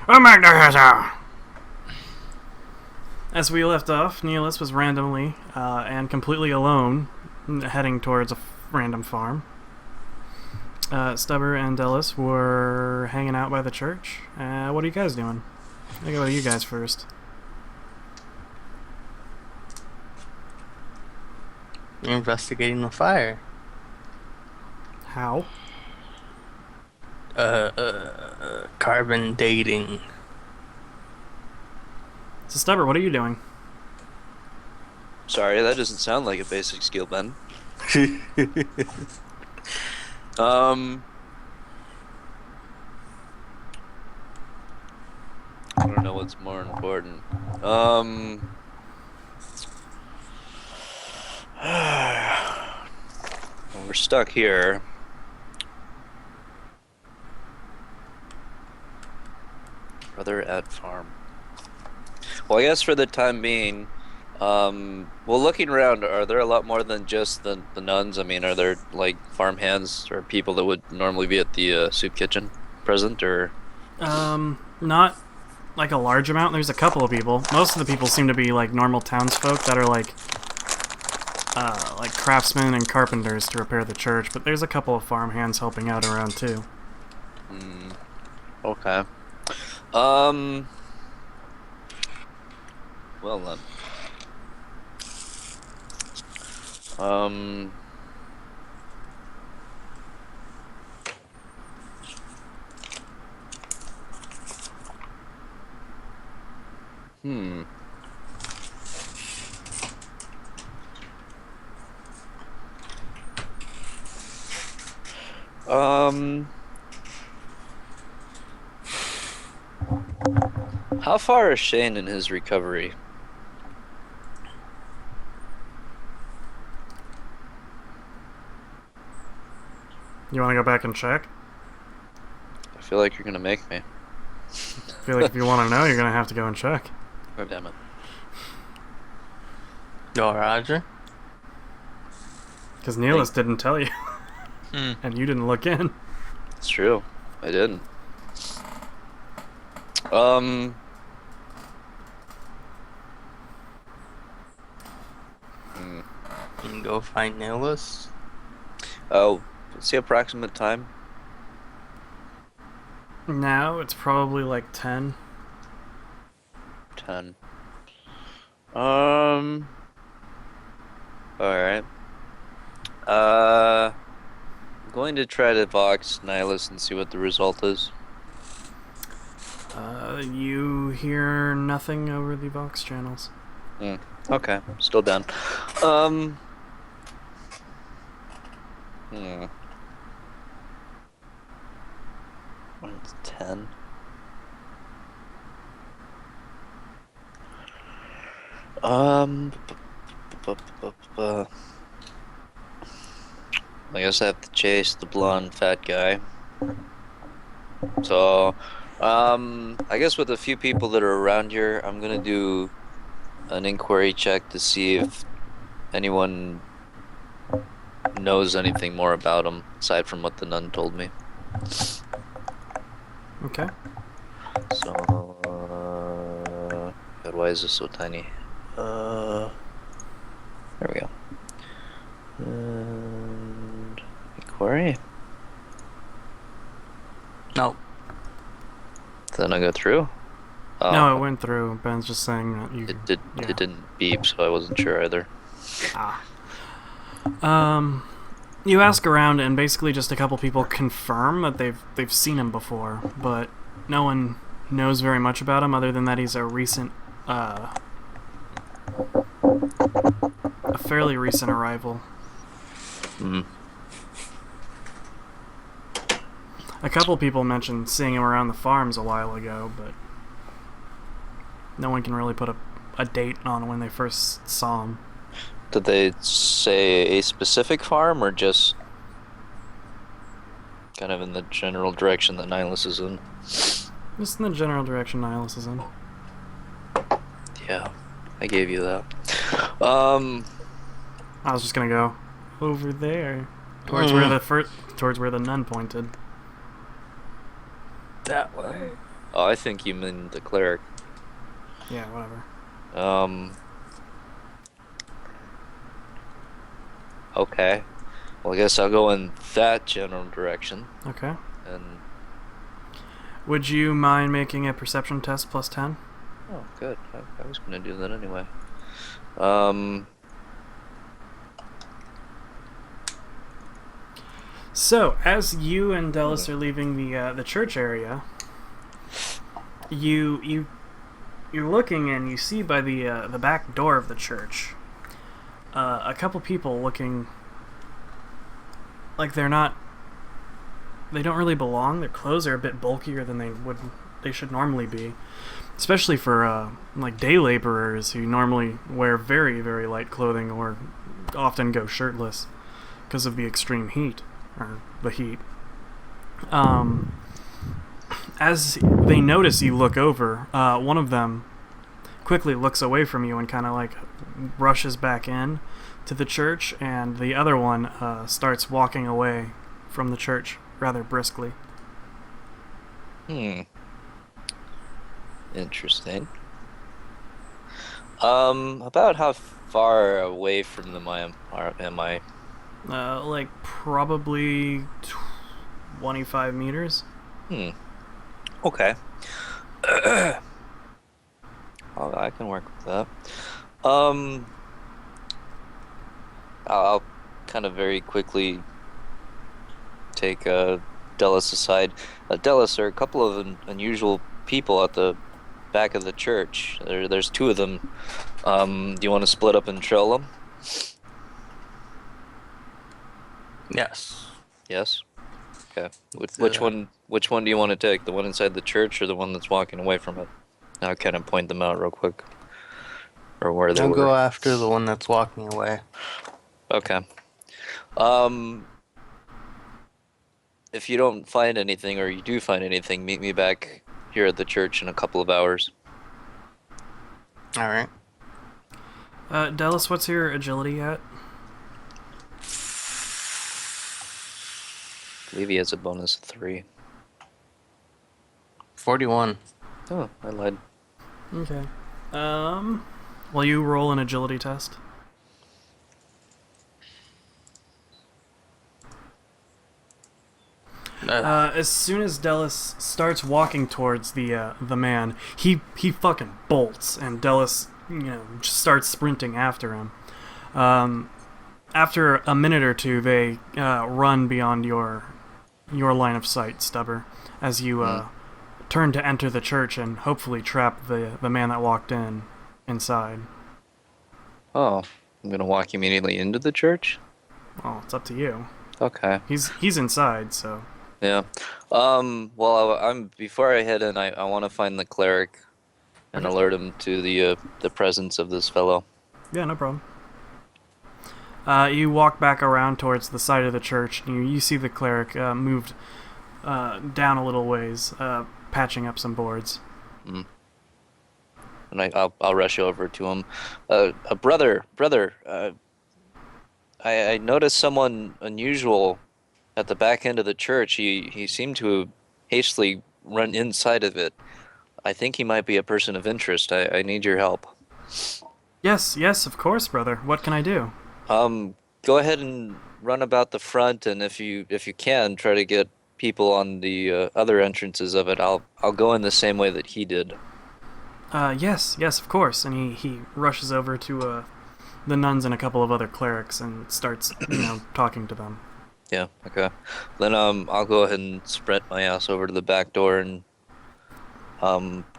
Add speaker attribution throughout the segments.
Speaker 1: As we left off, Neelis was randomly and completely alone heading towards a random farm. Stubber and Delis were hanging out by the church. What are you guys doing? I'll go with you guys first.
Speaker 2: Investigating the fire.
Speaker 1: How?
Speaker 2: Carbon dating.
Speaker 1: So Stubber, what are you doing?
Speaker 3: Sorry, that doesn't sound like a basic skill, Ben. I don't know what's more important. We're stuck here. Brother at farm. Well, I guess for the time being, well, looking around, are there a lot more than just the nuns? I mean, are there like farm hands or people that would normally be at the soup kitchen present, or?
Speaker 1: Not like a large amount. There's a couple of people. Most of the people seem to be like normal townsfolk that are like craftsmen and carpenters to repair the church. But there's a couple of farm hands helping out around too.
Speaker 3: Okay. Well then. How far is Shane in his recovery?
Speaker 1: You want to go back and check?
Speaker 3: I feel like you're gonna make me.
Speaker 1: I feel like if you want to know, you're gonna have to go and check.
Speaker 3: Oh, damn it.
Speaker 2: Yo, Roger.
Speaker 1: Because Neelis didn't tell you, and you didn't look in.
Speaker 3: It's true. I didn't.
Speaker 2: You can go find Nihilus.
Speaker 3: Oh, what's the approximate time?
Speaker 1: Now it's probably like 10.
Speaker 3: 10. Alright. I'm going to try to Vox Nihilus and see what the result is.
Speaker 1: You hear nothing over the Vox channels.
Speaker 3: Okay, still down. It's 10. I guess I have to chase the blonde fat guy. So, I guess with a few people that are around here, I'm gonna do an inquiry check to see if anyone knows anything more about him aside from what the nun told me.
Speaker 1: Okay.
Speaker 3: So, God, why is this so tiny? There we go. And inquiry.
Speaker 2: No.
Speaker 3: Then I go through.
Speaker 1: No, it went through. Ben's just saying that you.
Speaker 3: It didn't beep, so I wasn't sure either.
Speaker 1: You ask around, and basically just a couple people confirm that they've seen him before, but no one knows very much about him other than that he's a recent, a fairly recent arrival. A couple people mentioned seeing him around the farms a while ago, but no one can really put a date on when they first saw him.
Speaker 3: Did they say a specific farm, or just kind of in the general direction that Nihilus is in?
Speaker 1: Just in the general direction Nihilus is in.
Speaker 3: Yeah, I gave you that.
Speaker 1: I was just gonna go over there, towards where the nun pointed.
Speaker 2: That way.
Speaker 3: Oh, I think you mean the cleric.
Speaker 1: Yeah, whatever.
Speaker 3: Okay. Well, I guess I'll go in that general direction.
Speaker 1: Okay.
Speaker 3: And
Speaker 1: Would you mind making a perception test plus 10?
Speaker 3: oh, good. I was gonna do that anyway. Um.
Speaker 1: So, as you and Dellis are leaving the church area, you're looking and you see by the back door of the church a couple people looking like they don't really belong. Their clothes are a bit bulkier than they should normally be, especially for like day laborers who normally wear very, very light clothing or often go shirtless because of the extreme heat or the heat. As they notice you look over, one of them quickly looks away from you and kind of like rushes back in to the church, and the other one starts walking away from the church rather briskly.
Speaker 3: Interesting. About how far away from them am I?
Speaker 1: Like probably 25 meters.
Speaker 3: Okay. I can work with that. I'll kind of very quickly take Dellis aside. Dellis, there are a couple of unusual people at the back of the church. There's two of them. Do you want to split up and trail them?
Speaker 2: Yes.
Speaker 3: Yes. Okay. Which one? Which one do you want to take? The one inside the church, or the one that's walking away from it? I'll kind of point them out real quick, or where they
Speaker 2: I'll
Speaker 3: were.
Speaker 2: go after the one that's walking away.
Speaker 3: Okay. If you don't find anything, or you do find anything, meet me back here at the church in a couple of hours.
Speaker 2: All right.
Speaker 1: Dallas, what's your agility at?
Speaker 3: I believe he has a bonus of 3.
Speaker 2: 41.
Speaker 3: Oh, I lied.
Speaker 1: Okay. Will you roll an agility test? As soon as Dellis starts walking towards the man, he fucking bolts, and Dellis, just starts sprinting after him. After a minute or two, they run beyond your line of sight, Stubber, as you turn to enter the church and hopefully trap the man that walked inside.
Speaker 3: Oh, I'm gonna walk immediately into the church?
Speaker 1: Well, it's up to you.
Speaker 3: Okay.
Speaker 1: He's inside, so.
Speaker 3: Yeah. Well, I'm before I head in, I want to find the cleric and alert him to the presence of this fellow.
Speaker 1: Yeah, no problem. You walk back around towards the side of the church, and you see the cleric moved down a little ways, patching up some boards.
Speaker 3: And I'll rush over to him. Brother, I noticed someone unusual at the back end of the church. He seemed to hastily run inside of it. I think he might be a person of interest. I need your help.
Speaker 1: Yes, of course, brother. What can I do?
Speaker 3: Go ahead and run about the front, and if you can, try to get people on the other entrances of it. I'll go in the same way that he did.
Speaker 1: Yes, of course. And he rushes over to the nuns and a couple of other clerics and starts, talking to them.
Speaker 3: Yeah, okay. Then I'll go ahead and sprint my ass over to the back door and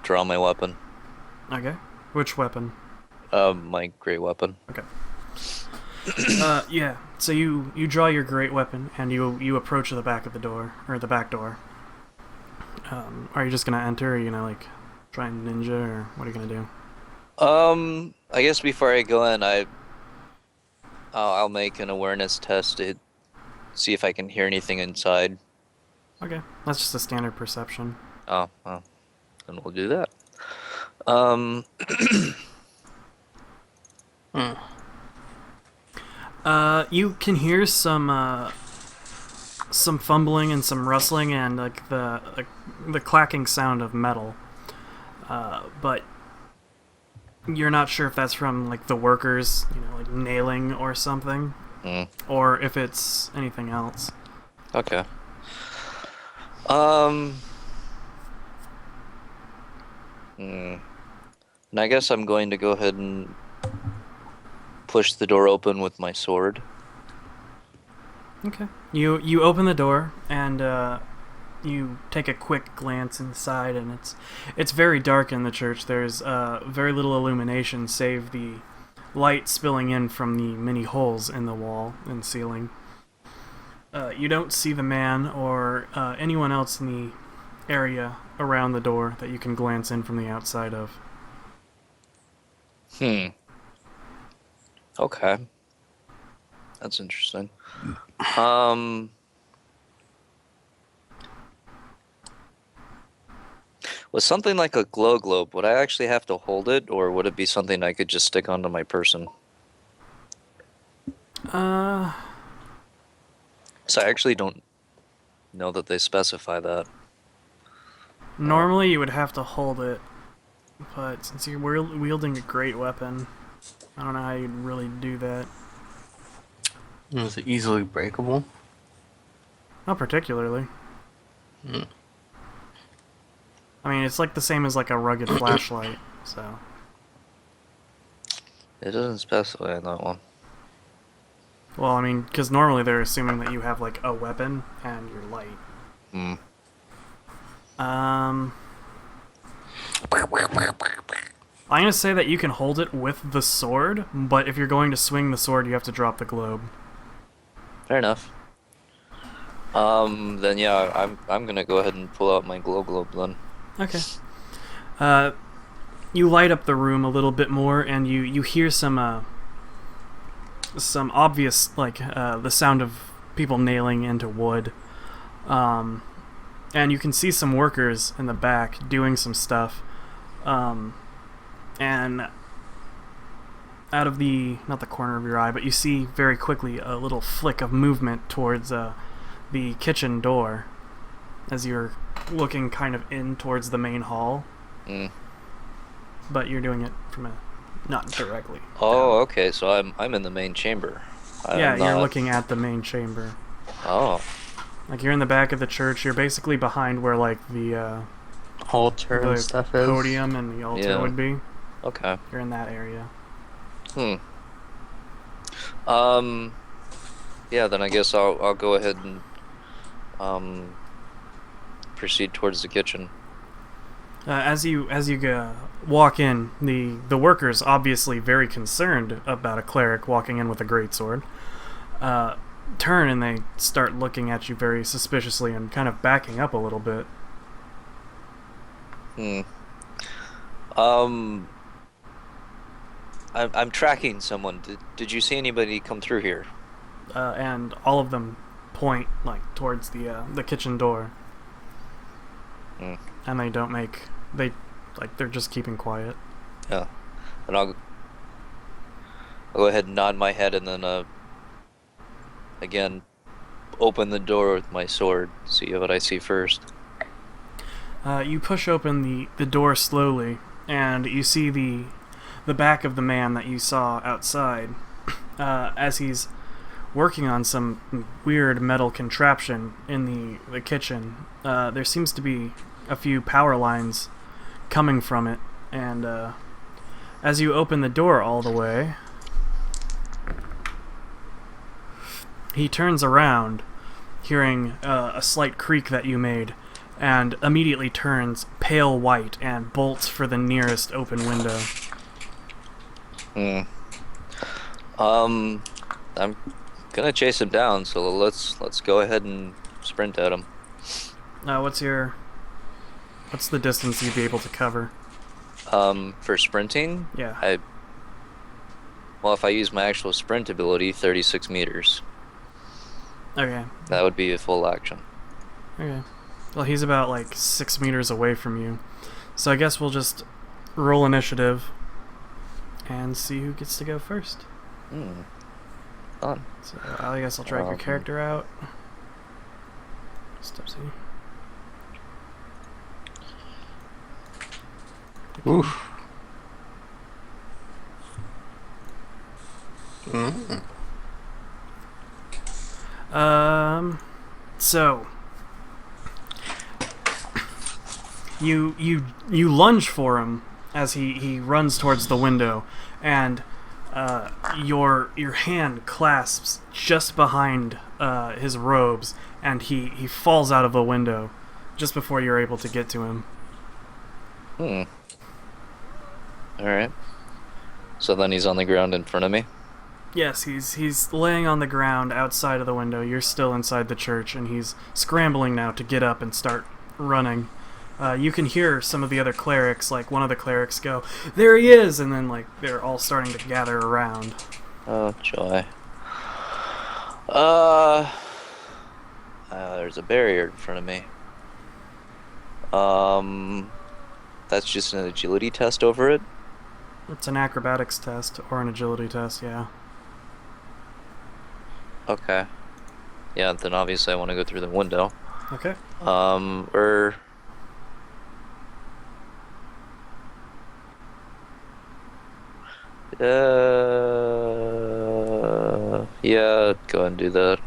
Speaker 3: draw my weapon.
Speaker 1: Okay. Which weapon?
Speaker 3: My great weapon.
Speaker 1: Okay. Yeah. So you draw your great weapon and you approach the back of the door, or the back door. Are you just gonna enter, or are you gonna try and ninja, or what are you gonna do?
Speaker 3: I guess before I go in, I'll make an awareness test to see if I can hear anything inside.
Speaker 1: Okay. That's just a standard perception.
Speaker 3: Oh, well, then we'll do that.
Speaker 1: You can hear some some fumbling and some rustling and like the clacking sound of metal, but you're not sure if that's from like the workers, like nailing or something, or if it's anything else.
Speaker 3: Okay. And I guess I'm going to go ahead and push the door open with my sword.
Speaker 1: Okay. You open the door and you take a quick glance inside, and it's very dark in the church. There's very little illumination save the light spilling in from the many holes in the wall and ceiling. You don't see the man or anyone else in the area around the door that you can glance in from the outside of.
Speaker 3: Okay. That's interesting. Was something like a glow globe, would I actually have to hold it, or would it be something I could just stick onto my person? So I actually don't know that they specify that.
Speaker 1: Normally you would have to hold it, but since you're wielding a great weapon, I don't know how you'd really do that.
Speaker 2: Is it easily breakable?
Speaker 1: Not particularly. I mean, it's like the same as like a rugged flashlight, so.
Speaker 3: It doesn't specify on that one.
Speaker 1: Well, I mean, because normally they're assuming that you have like a weapon and you're light. I'm gonna say that you can hold it with the sword, but if you're going to swing the sword, you have to drop the globe.
Speaker 3: Fair enough. Then yeah, I'm gonna go ahead and pull out my glow globe then.
Speaker 1: Okay. You light up the room a little bit more, and you hear some obvious, like, the sound of people nailing into wood. And you can see some workers in the back doing some stuff. And out of not the corner of your eye, but you see very quickly a little flick of movement towards the kitchen door as you're looking kind of in towards the main hall. But you're doing it from not directly.
Speaker 3: Oh,
Speaker 1: down.
Speaker 3: okay. So I'm in the main chamber.
Speaker 1: You're looking at the main chamber.
Speaker 3: Oh.
Speaker 1: Like you're in the back of the church. You're basically behind where like the
Speaker 2: Altar and stuff is.
Speaker 1: podium and the altar would be.
Speaker 3: Okay.
Speaker 1: You're in that area.
Speaker 3: Yeah. Then I guess I'll go ahead and proceed towards the kitchen.
Speaker 1: As you walk in, the workers, obviously very concerned about a cleric walking in with a greatsword, turn and they start looking at you very suspiciously and kind of backing up a little bit.
Speaker 3: I'm tracking someone. Did you see anybody come through here?
Speaker 1: And all of them point like towards the kitchen door. And they don't make they're just keeping quiet.
Speaker 3: Yeah. And I'll go ahead and nod my head and then again open the door with my sword, see what I see first.
Speaker 1: You push open the door slowly, and you see the back of the man that you saw outside as he's working on some weird metal contraption in the kitchen. There seems to be a few power lines coming from it, and as you open the door all the way, he turns around, hearing a slight creak that you made, and immediately turns pale white and bolts for the nearest open window.
Speaker 3: I'm gonna chase him down, so let's go ahead and sprint at him.
Speaker 1: What's the distance you'd be able to cover?
Speaker 3: For sprinting?
Speaker 1: Yeah.
Speaker 3: Well, if I use my actual sprint ability, 36 meters.
Speaker 1: Okay.
Speaker 3: That would be a full action.
Speaker 1: Okay. Well, he's about like 6 meters away from you. So I guess we'll just roll initiative and see who gets to go first.
Speaker 3: Fun.
Speaker 1: So I guess I'll drag your character out. Steps in.
Speaker 2: Oof. Mm.
Speaker 1: So you lunge for him as he runs towards the window, and your hand clasps just behind his robes, and he falls out of the window just before you're able to get to him.
Speaker 3: Alright. So then he's on the ground in front of me?
Speaker 1: Yes, he's laying on the ground outside of the window. You're still inside the church, and he's scrambling now to get up and start running. You can hear some of the other clerics, like one of the clerics go, "There he is!" And then like they're all starting to gather around.
Speaker 3: Oh, joy. There's a barrier in front of me. That's just an agility test over it?
Speaker 1: It's an acrobatics test or an agility test, yeah.
Speaker 3: Okay. Yeah, then obviously I want to go through the window.
Speaker 1: Okay.
Speaker 3: Yeah, go ahead and do that.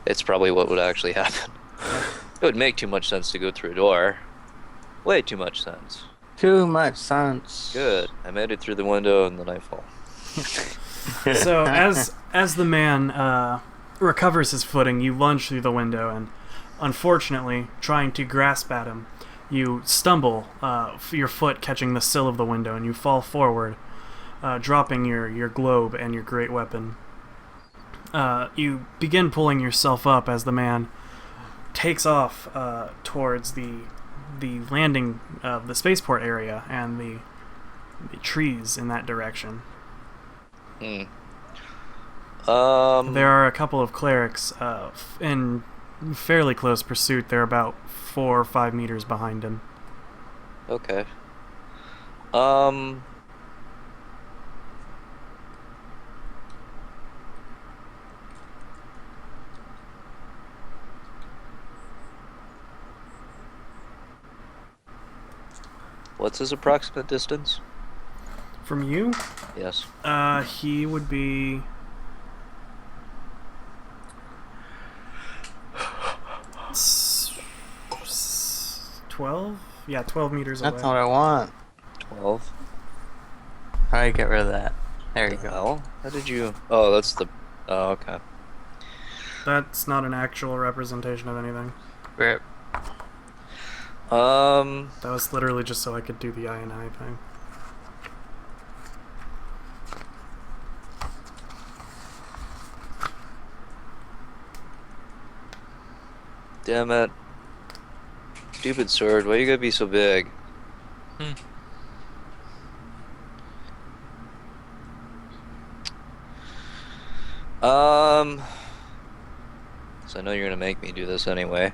Speaker 3: It's probably what would actually happen. It would make too much sense to go through a door. Way too much sense.
Speaker 2: Too much sense.
Speaker 3: Good. I made it through the window and then I fall.
Speaker 1: So as the man recovers his footing, you lunge through the window, and unfortunately, trying to grasp at him, you stumble, your foot catching the sill of the window, and you fall forward, dropping your globe and your great weapon. You begin pulling yourself up as the man takes off towards the landing of the spaceport area and the trees in that direction. There are a couple of clerics in fairly close pursuit. They're about 4 or 5 meters behind him.
Speaker 3: Okay. What's his approximate distance?
Speaker 1: From you?
Speaker 3: Yes.
Speaker 1: He would be 12? Yeah, 12 meters away.
Speaker 2: That's not what I want.
Speaker 3: 12.
Speaker 2: How do I get rid of that? There you go.
Speaker 3: Hell? How did you... Oh, that's the... Oh, okay.
Speaker 1: That's not an actual representation of anything.
Speaker 2: Rip.
Speaker 1: That was literally just so I could do the I thing.
Speaker 3: Damn it. Stupid sword, why you gotta be so big? So I know you're gonna make me do this anyway.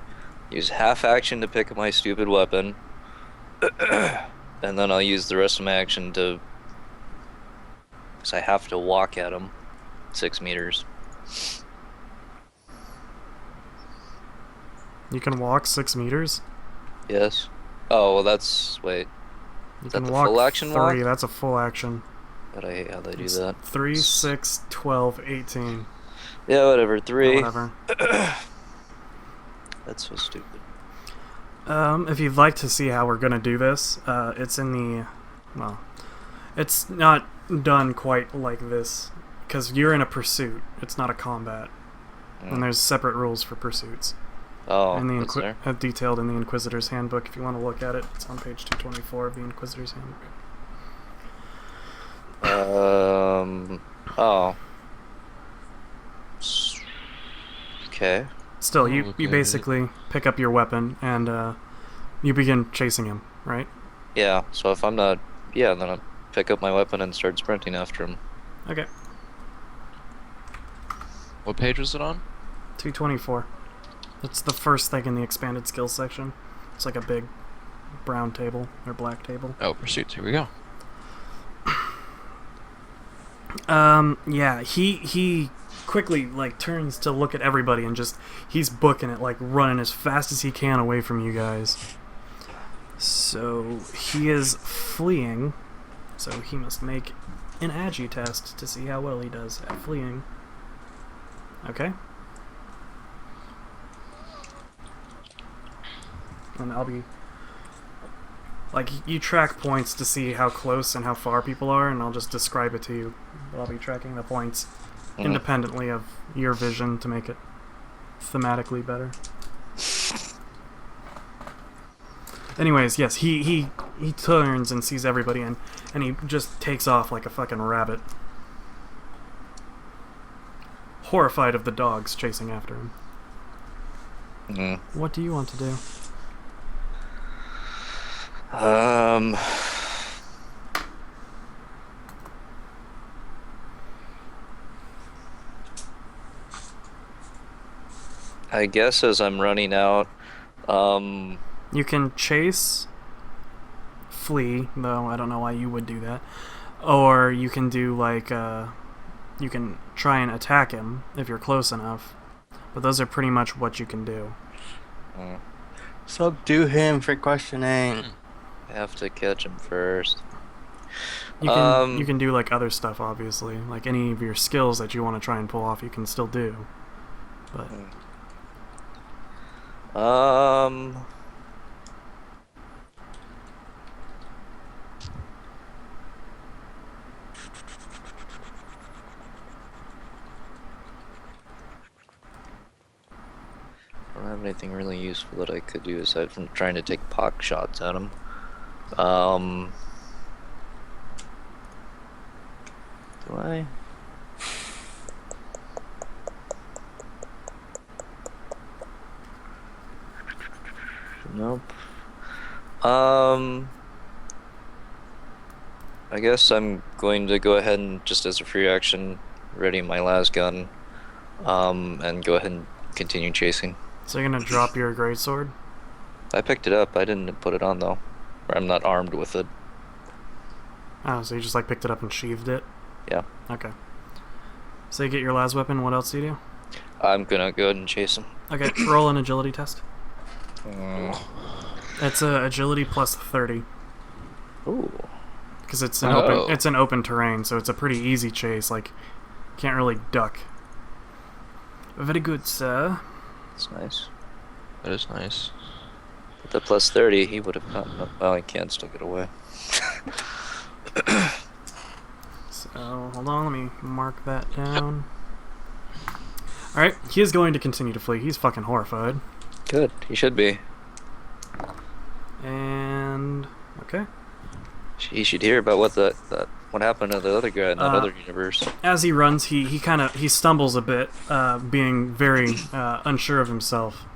Speaker 3: Use half action to pick up my stupid weapon. And then I'll use the rest of my action to... Because I have to walk at him 6 meters.
Speaker 1: You can walk 6 meters?
Speaker 3: Yes. Oh, well that's... Wait.
Speaker 1: You
Speaker 3: Is that
Speaker 1: can
Speaker 3: the
Speaker 1: walk
Speaker 3: full action
Speaker 1: 3,
Speaker 3: walk?
Speaker 1: that's a full action.
Speaker 3: But I hate how they do
Speaker 1: It's
Speaker 3: that.
Speaker 1: 3, 6, 12, 18.
Speaker 3: Yeah, whatever. 3.
Speaker 1: Whatever.
Speaker 3: That's so stupid.
Speaker 1: If you'd like to see how we're gonna do this, it's in the... Well, it's not done quite like this, because you're in a pursuit. It's not a combat. And there's separate rules for pursuits.
Speaker 3: Oh,
Speaker 1: And the
Speaker 3: that's there.
Speaker 1: detailed in the Inquisitor's Handbook. If you want to look at it, it's on page 224 of the Inquisitor's Handbook.
Speaker 3: Oh. Okay.
Speaker 1: Still, you basically pick up your weapon and you begin chasing him, right?
Speaker 3: Yeah, so if I'm not... Yeah, then I'll pick up my weapon and start sprinting after him.
Speaker 1: Okay.
Speaker 4: What page was it on?
Speaker 1: 224. It's the first thing in the expanded skills section. It's like a big brown table or black table.
Speaker 4: Oh, pursuits. Here we go.
Speaker 1: Yeah, he quickly like turns to look at everybody and he's booking it, like running as fast as he can away from you guys. So he is fleeing. So he must make an agi test to see how well he does at fleeing. Okay. And I'll be... Like, you track points to see how close and how far people are, and I'll just describe it to you. But I'll be tracking the points independently of your vision to make it thematically better. Anyways, yes, he turns and sees everybody, and he just takes off like a fucking rabbit. Horrified of the dogs chasing after him. What do you want to do?
Speaker 3: I guess as I'm running out,
Speaker 1: you can chase, flee, though I don't know why you would do that. Or you can do like, you can try and attack him if you're close enough. But those are pretty much what you can do.
Speaker 2: Subdue him for questioning.
Speaker 3: I have to catch him first.
Speaker 1: You can do like other stuff, obviously. Like any of your skills that you want to try and pull off, you can still do. But
Speaker 3: I don't have anything really useful that I could do aside from trying to take pock shots at him. Do I? Nope. I guess I'm going to go ahead and, just as a free action, ready my las gun, and go ahead and continue chasing.
Speaker 1: so you're gonna drop your greatsword?
Speaker 3: I picked it up. I didn't put it on though. Or I'm not armed with it.
Speaker 1: Oh, so you just like picked it up and sheathed it?
Speaker 3: Yeah.
Speaker 1: Okay. So you get your las weapon, what else do you do?
Speaker 3: I'm gonna go ahead and chase him.
Speaker 1: Okay, roll an agility test. It's agility plus 30.
Speaker 3: Ooh.
Speaker 1: Because it's an open terrain, so it's a pretty easy chase. Like, can't really duck. Very good, sir.
Speaker 3: That's nice.
Speaker 4: That is nice.
Speaker 3: With the plus 30, he would have gotten up. Well, he can still get away.
Speaker 1: So, hold on, let me mark that down. Alright, he is going to continue to flee. He's fucking horrified.
Speaker 3: Good. He should be.
Speaker 1: And... okay.
Speaker 3: He should hear about what happened to the other guy in that other universe.
Speaker 1: As he runs, he stumbles a bit, being very unsure of himself.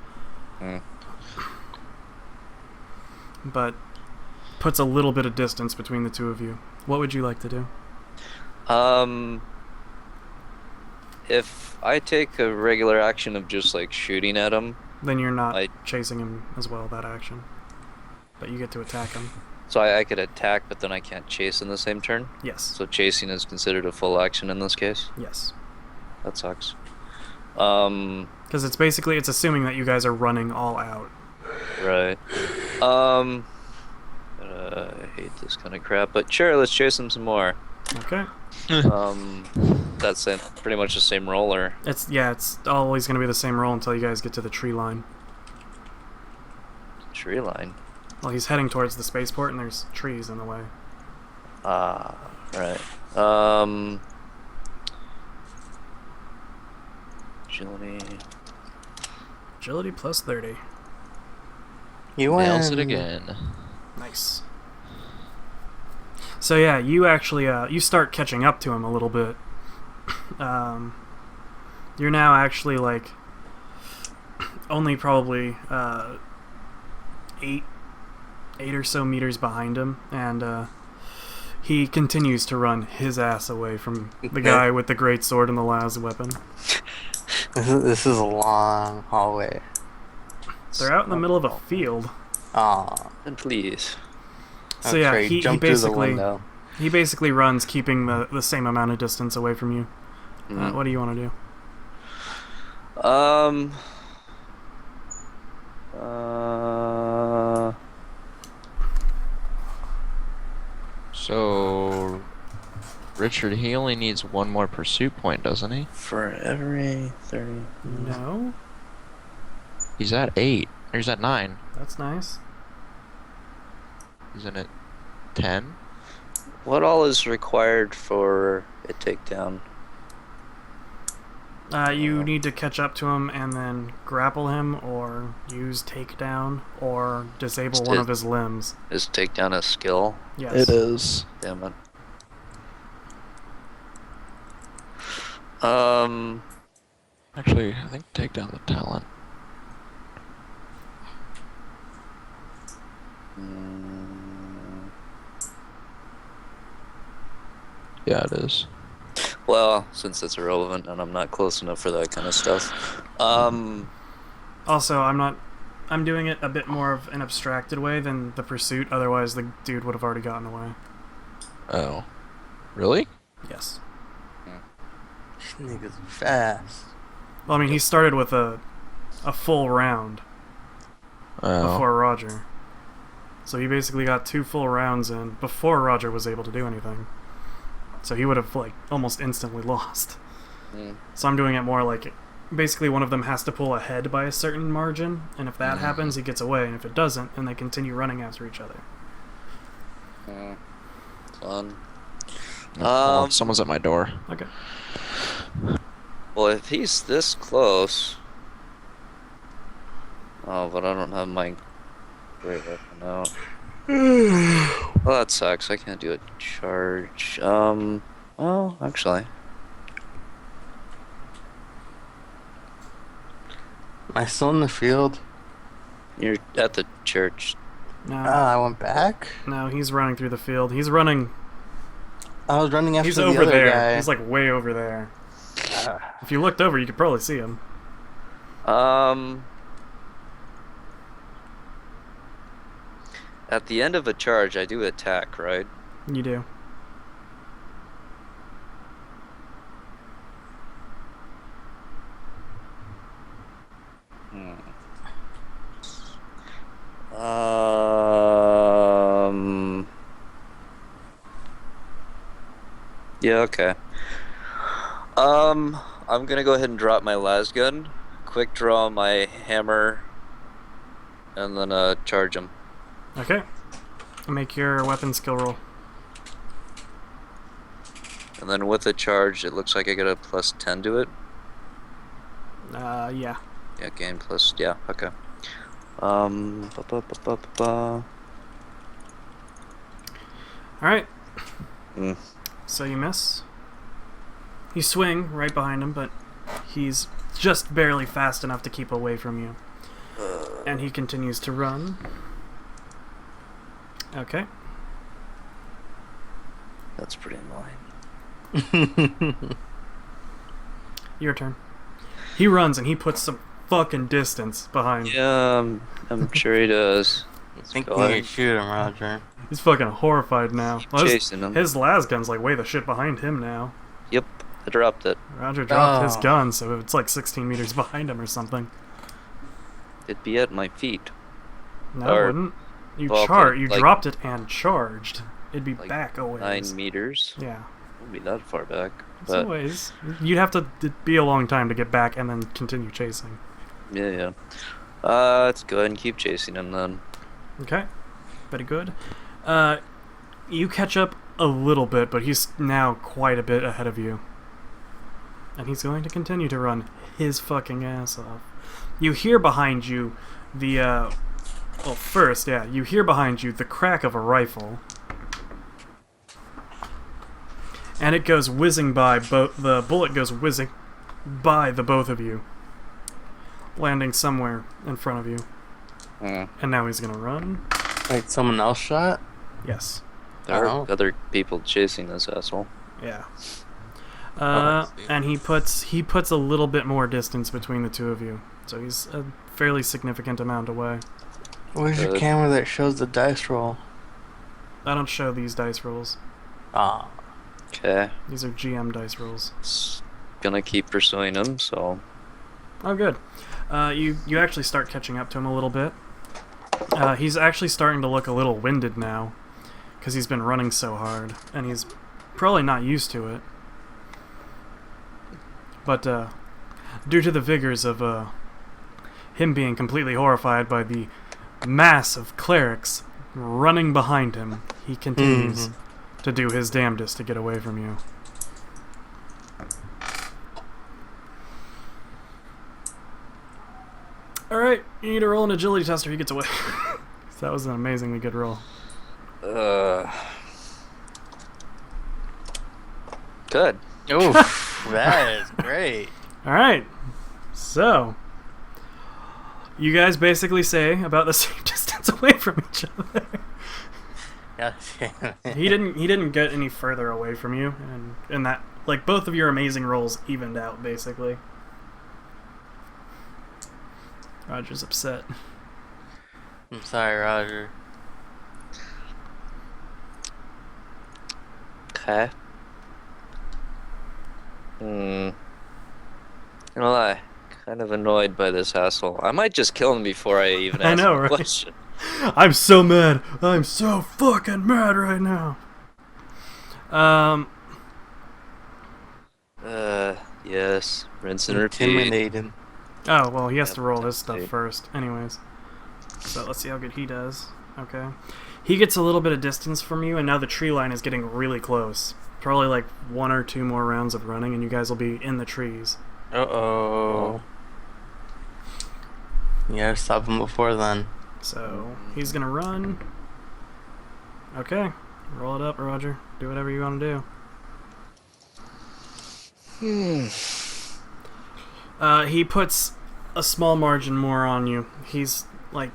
Speaker 1: But puts a little bit of distance between the two of you. What would you like to do?
Speaker 3: If I take a regular action of just like shooting at him,
Speaker 1: Then you're not chasing him as well, that action. But you get to attack him.
Speaker 3: so I could attack, but then I can't chase in the same turn.
Speaker 1: Yes.
Speaker 3: So chasing is considered a full action in this case.
Speaker 1: Yes.
Speaker 3: That sucks.
Speaker 1: Because it's assuming that you guys are running all out.
Speaker 3: Right. I hate this kind of crap, but sure, let's chase him some more.
Speaker 1: Okay.
Speaker 3: That's pretty much the same roller.
Speaker 1: It's always going to be the same roll until you guys get to the tree line.
Speaker 3: Tree line.
Speaker 1: Well, he's heading towards the spaceport, and there's trees in the way.
Speaker 3: Ah, right. Agility.
Speaker 1: Agility plus 30.
Speaker 2: You win.
Speaker 4: Nails it again.
Speaker 1: Nice. So yeah, you actually you start catching up to him a little bit. You're now actually like only probably 8 or so meters behind him, and he continues to run his ass away from the guy with the great sword and the las weapon.
Speaker 2: This is a long hallway.
Speaker 1: They're out in the middle of a field.
Speaker 2: Aw.
Speaker 3: And please.
Speaker 1: So yeah, he basically
Speaker 2: window.
Speaker 1: he basically runs, keeping the same amount of distance away from you. What do you want to do?
Speaker 3: Um. Uh.
Speaker 4: So, Richard, he only needs one more pursuit point, doesn't he?
Speaker 3: For every 30.
Speaker 1: No,
Speaker 4: He's at 8. Or he's at 9.
Speaker 1: that's nice.
Speaker 4: He's in at 10.
Speaker 3: What all is required for a takedown?
Speaker 1: You need to catch up to him and then grapple him, or use takedown, or disable one of his limbs.
Speaker 3: Is takedown a skill?
Speaker 1: Yes.
Speaker 4: It is.
Speaker 3: Damn it. Um.
Speaker 4: Actually, I think take down the talent.
Speaker 3: mm,
Speaker 4: Yeah, it is.
Speaker 3: Well, since it's irrelevant and I'm not close enough for that kind of stuff.
Speaker 1: Also, I'm doing it a bit more of an abstracted way than the pursuit, otherwise the dude would have already gotten away.
Speaker 4: Oh. Really?
Speaker 1: Yes.
Speaker 2: This nigga's fast.
Speaker 1: Well, I mean, he started with a full round
Speaker 4: Oh.
Speaker 1: before Roger. So he basically got 2 full rounds in before Roger was able to do anything. So he would have, like, almost instantly lost.
Speaker 3: Mm.
Speaker 1: So I'm doing it more like, basically one of them has to pull ahead by a certain margin, and if that happens, he gets away, and if it doesn't, then they continue running after each other.
Speaker 3: Fun.
Speaker 4: Hold on, someone's at my door.
Speaker 1: Okay.
Speaker 3: Well, if he's this close... Oh, but I don't have my great weapon out. Well, that sucks. I can't do a charge. Well, actually...
Speaker 2: Am I still in the field?
Speaker 3: You're at the church.
Speaker 1: No,
Speaker 2: I went back?
Speaker 1: no, he's running through the field. He's running...
Speaker 2: I was running after
Speaker 1: He's
Speaker 2: the
Speaker 1: over
Speaker 2: other
Speaker 1: there.
Speaker 2: guy.
Speaker 1: He's, like, way over there. If you looked over, you could probably see him.
Speaker 3: At the end of a charge, I do attack, right?
Speaker 1: You do.
Speaker 3: Yeah, okay. I'm gonna go ahead and drop my las gun, quick draw my hammer, and then charge him.
Speaker 1: Okay. Make your weapon skill roll.
Speaker 3: And then with the charge, it looks like I get a plus 10 to it.
Speaker 1: Yeah.
Speaker 3: Yeah, gain plus, yeah, okay. Ba-ba-ba-ba-ba.
Speaker 1: Alright.
Speaker 3: Mm.
Speaker 1: So you miss. You swing right behind him, but he's just barely fast enough to keep away from you. And he continues to run. Okay.
Speaker 3: That's pretty annoying.
Speaker 1: Your turn. He runs and he puts some fucking distance behind.
Speaker 3: Yeah, I'm sure he does.
Speaker 2: I think you need to shoot him, Roger.
Speaker 1: He's fucking horrified now.
Speaker 3: Keep
Speaker 1: Well,
Speaker 3: chasing him.
Speaker 1: his las gun's like way the shit behind him now.
Speaker 3: Yep, I dropped it.
Speaker 1: Roger dropped his
Speaker 2: Oh.
Speaker 1: gun, so it's like 16 meters behind him or something.
Speaker 3: It'd be at my feet.
Speaker 1: No,
Speaker 3: Or-
Speaker 1: it wouldn't. You
Speaker 3: well,
Speaker 1: you
Speaker 3: like-
Speaker 1: dropped it and charged. It'd be
Speaker 3: Like
Speaker 1: back a ways.
Speaker 3: 9 meters.
Speaker 1: Yeah.
Speaker 3: Wouldn't be that far back.
Speaker 1: It's a
Speaker 3: But
Speaker 1: ways. You'd have to be a long time to get back and then continue chasing.
Speaker 3: yeah. Let's go ahead and keep chasing him then.
Speaker 1: Okay. Very good. You catch up a little bit, but he's now quite a bit ahead of you. And he's going to continue to run his fucking ass off. You hear behind you the, well, first, yeah, you hear behind you the crack of a rifle. And it goes whizzing by, the bullet goes whizzing by the both of you. Landing somewhere in front of you.
Speaker 3: Mm.
Speaker 1: And now he's gonna run.
Speaker 2: Like someone else shot?
Speaker 1: Yes.
Speaker 3: There
Speaker 2: Oh.
Speaker 3: are other people chasing this asshole.
Speaker 1: Yeah.
Speaker 2: I see.
Speaker 1: And he puts a little bit more distance between the two of you, so he's a fairly significant amount away.
Speaker 2: Where's your
Speaker 3: Good.
Speaker 2: camera that shows the dice roll?
Speaker 1: I don't show these dice rolls.
Speaker 2: Ah.
Speaker 3: Okay.
Speaker 1: These are GM dice rolls.
Speaker 3: Gonna keep pursuing him, so
Speaker 1: Oh, good. You actually start catching up to him a little bit. He's actually starting to look a little winded now, because he's been running so hard, and he's probably not used to it. But due to the vigors of him being completely horrified by the mass of clerics running behind him, he continues to do his damnedest to get away from you. Alright, you need to roll an agility test or he gets away. So that was an amazingly good roll.
Speaker 3: Good.
Speaker 2: Oof, that is great.
Speaker 1: Alright, so you guys basically say about the same distance away from each other.
Speaker 2: God damn it.
Speaker 1: He didn't get any further away from you, and that, like, both of your amazing rolls evened out basically. Roger's upset.
Speaker 2: I'm sorry, Roger.
Speaker 3: Okay. Gonna lie, kind of annoyed by this hassle. I might just kill him before I even
Speaker 1: I
Speaker 3: ask
Speaker 1: know,
Speaker 3: him a
Speaker 1: right?
Speaker 3: question.
Speaker 1: I'm so mad. I'm so fucking mad right now.
Speaker 3: Yes. Rinse and repeat.
Speaker 2: Intimidate him.
Speaker 1: Oh, well, he has
Speaker 3: Yeah,
Speaker 1: to roll his stuff first, anyways. So let's see how good he does. Okay. He gets a little bit of distance from you, and now the tree line is getting really close. Probably like 1 or 2 more rounds of running, and you guys will be in the trees.
Speaker 2: Uh-oh. You gotta stop him before then.
Speaker 1: So he's gonna run. Okay. Roll it up, Roger. Do whatever you want to do. He puts a small margin more on you. He's, like,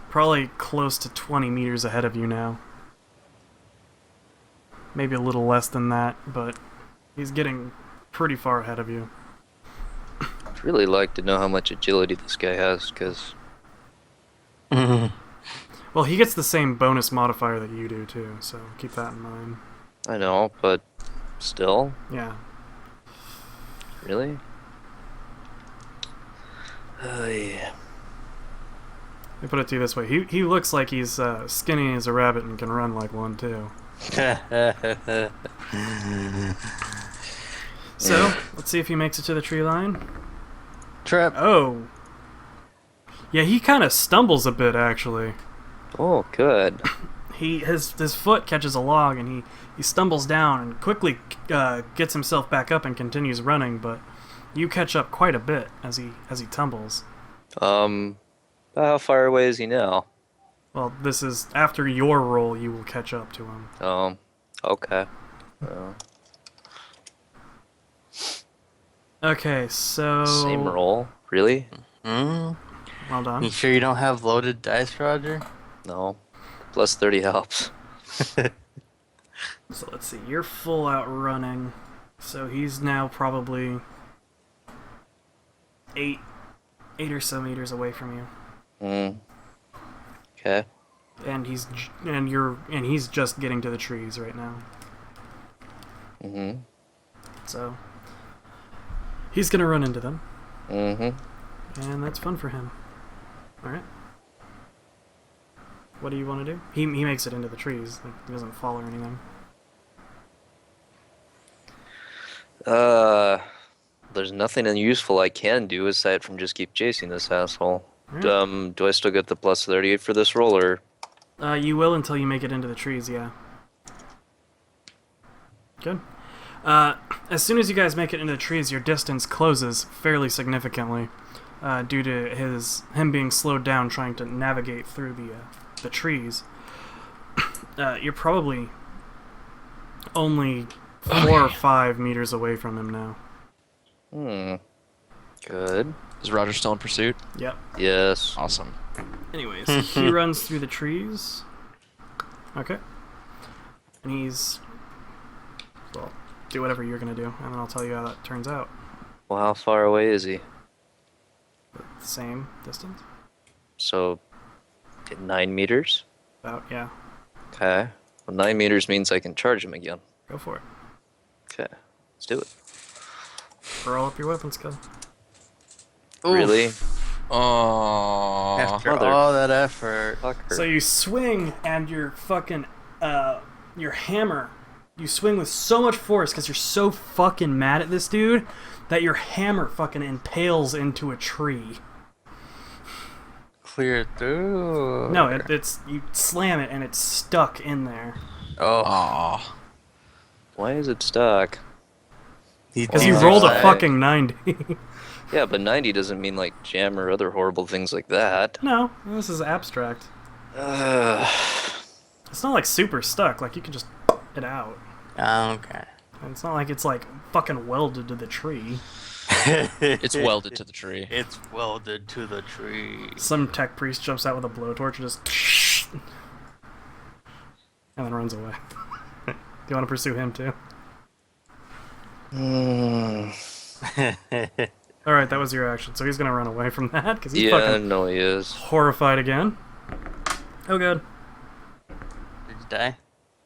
Speaker 1: probably close to 20 meters ahead of you now. Maybe a little less than that, but he's getting pretty far ahead of you.
Speaker 3: I'd really like to know how much agility this guy has, because...
Speaker 1: Well, he gets the same bonus modifier that you do, too, so keep that in mind.
Speaker 3: I know, but still?
Speaker 1: Yeah.
Speaker 3: Really? Yeah.
Speaker 1: Let me put it to you this way. He looks like he's skinny as a rabbit and can run like one, too. So, let's see if he makes it to the tree line.
Speaker 2: Trip.
Speaker 1: Oh. Yeah, he kind of stumbles a bit, actually.
Speaker 3: Oh, good.
Speaker 1: His foot catches a log, and he stumbles down and quickly gets himself back up and continues running, but you catch up quite a bit as he tumbles.
Speaker 3: How far away is he now?
Speaker 1: Well, this is after your roll, you will catch up to him.
Speaker 3: Okay. Well,
Speaker 1: Okay, so...
Speaker 3: same roll? Really?
Speaker 1: Well done.
Speaker 2: You sure you don't have loaded dice, Roger?
Speaker 3: No. Plus 30 helps.
Speaker 1: So let's see, you're full out running. So he's now probably 8 or so meters away from you.
Speaker 3: Okay.
Speaker 1: And he's just getting to the trees right now. So he's gonna run into them. And that's fun for him. Alright. What do you want to do? He makes it into the trees. Like, he doesn't fall or anything.
Speaker 3: There's nothing useful I can do aside from just keep chasing this asshole.
Speaker 1: Alright.
Speaker 3: Do I still get the plus 38 for this roll, or?
Speaker 1: You will until you make it into the trees, yeah. Good. As soon as you guys make it into the trees, your distance closes fairly significantly, due to him being slowed down trying to navigate through the trees. You're probably only 4 or 5 meters away from him now.
Speaker 3: Good.
Speaker 4: Is Roger still in pursuit?
Speaker 1: Yep.
Speaker 3: Yes.
Speaker 4: Awesome.
Speaker 1: Anyways, he runs through the trees. Okay. And he's... Well, do whatever you're gonna do, and then I'll tell you how that turns out.
Speaker 3: Well, how far away is he?
Speaker 1: The same distance?
Speaker 3: So, 9 meters?
Speaker 1: About, yeah.
Speaker 3: Okay. Well, 9 meters means I can charge him again.
Speaker 1: Go for it.
Speaker 3: Okay. Let's do it.
Speaker 1: Roll up your weapon skill.
Speaker 3: Really?
Speaker 4: Oh.
Speaker 2: After
Speaker 3: Mother-
Speaker 2: all that effort.
Speaker 3: Fucker.
Speaker 1: So you swing, and your fucking your hammer. You swing with so much force because you're so fucking mad at this dude that your hammer fucking impales into a tree.
Speaker 2: Clear through.
Speaker 1: No, it's you slam it and it's stuck in there
Speaker 2: Oh.
Speaker 4: Aw.
Speaker 3: Why is it stuck?
Speaker 1: because you
Speaker 3: Oh,
Speaker 1: rolled a
Speaker 3: right.
Speaker 1: fucking 90.
Speaker 3: Yeah, but 90 doesn't mean like jam or other horrible things like that.
Speaker 1: No, this is abstract.
Speaker 3: Ugh.
Speaker 1: It's not like super stuck. Like you can just it out.
Speaker 2: Okay.
Speaker 1: And it's not like it's like fucking welded to the tree.
Speaker 4: It's welded to the tree.
Speaker 2: It's welded to the tree.
Speaker 1: Some tech priest jumps out with a blowtorch and just and then runs away. Do you want to pursue him too? All right, that was your action. So he's gonna run away from that because he's
Speaker 3: Yeah,
Speaker 1: fucking
Speaker 3: no, he is.
Speaker 1: horrified again. Oh, good.
Speaker 2: Did you die?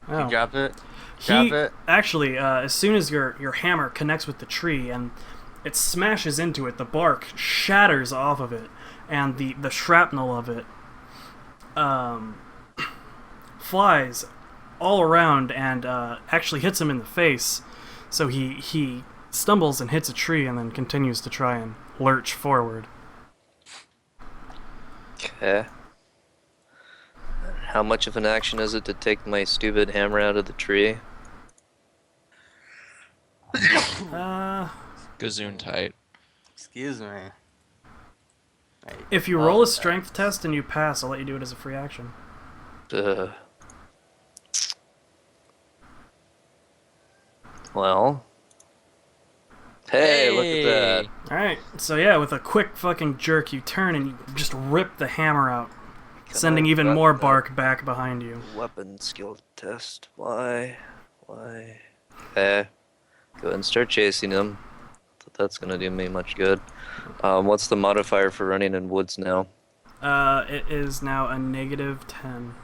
Speaker 1: Oh.
Speaker 2: You drop it? Drop
Speaker 1: He
Speaker 2: it?
Speaker 1: actually, as soon as your hammer connects with the tree and it smashes into it, the bark shatters off of it, and the shrapnel of it flies all around and actually hits him in the face. So he stumbles and hits a tree and then continues to try and lurch forward.
Speaker 3: Okay. How much of an action is it to take my stupid hammer out of the tree?
Speaker 4: Gazoon tight.
Speaker 2: Excuse me.
Speaker 1: If you roll a strength test and you pass, I'll let you do it as a free action.
Speaker 3: Well. Hey, look at that.
Speaker 1: Alright, so yeah, with a quick fucking jerk, you turn and you just rip the hammer out, sending even
Speaker 3: I
Speaker 1: more
Speaker 3: run
Speaker 1: bark back behind you.
Speaker 3: Weapon skill test. Why? Okay. Go ahead and start chasing him. Thought that's gonna do me much good. What's the modifier for running in woods now?
Speaker 1: It is now a -10.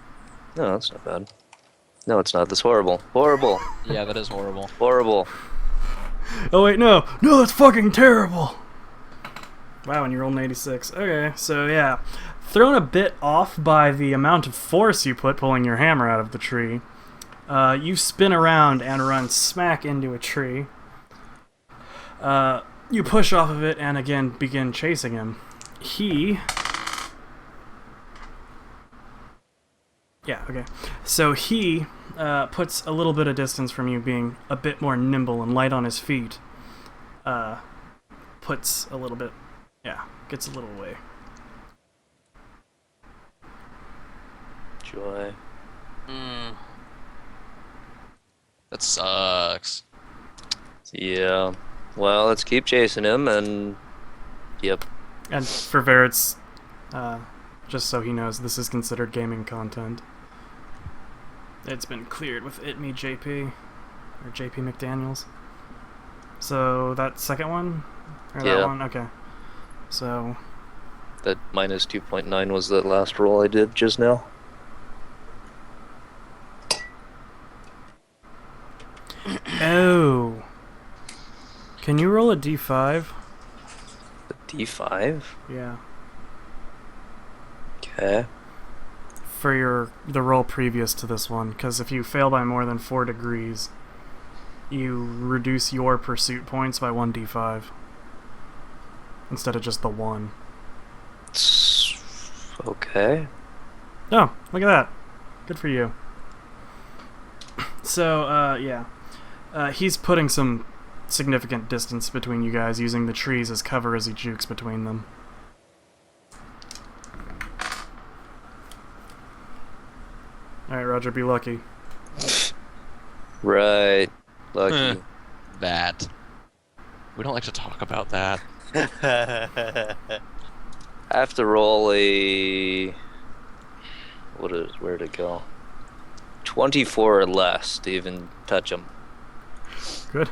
Speaker 3: No, that's not bad. No, it's not. That's horrible. Horrible.
Speaker 4: Yeah, that is horrible.
Speaker 3: Horrible.
Speaker 1: Oh wait, no, that's fucking terrible. Wow, and you rolled an 86. Okay, so yeah, thrown a bit off by the amount of force you put pulling your hammer out of the tree, you spin around and run smack into a tree. You push off of it and again begin chasing him. Yeah, okay. So he puts a little bit of distance from you, being a bit more nimble and light on his feet. Puts a little bit, gets a little away.
Speaker 3: Joy.
Speaker 4: That sucks.
Speaker 3: Yeah. Well, let's keep chasing him and... Yep.
Speaker 1: And for Veritz, just so he knows, this is considered gaming content. It's been cleared with Me JP, or JP McDaniels. So that second one? Or
Speaker 3: Yeah.
Speaker 1: that one? Okay. So,
Speaker 3: That minus 2.9 was that last roll I did just now.
Speaker 1: oh. Can you roll a d5?
Speaker 3: The D5?
Speaker 1: Yeah.
Speaker 3: Okay.
Speaker 1: For the roll previous to this one, because if you fail by more than 4 degrees, you reduce your pursuit points by 1d5 instead of just the 1.
Speaker 3: Okay.
Speaker 1: Oh, look at that. Good for you. So, yeah. He's putting some significant distance between you guys, using the trees as cover as he jukes between them. Alright, Roger, be lucky.
Speaker 3: Right. Lucky.
Speaker 4: That. We don't like to talk about that.
Speaker 3: I have to roll a... Where'd it go? 24 or less to even touch him.
Speaker 1: Good.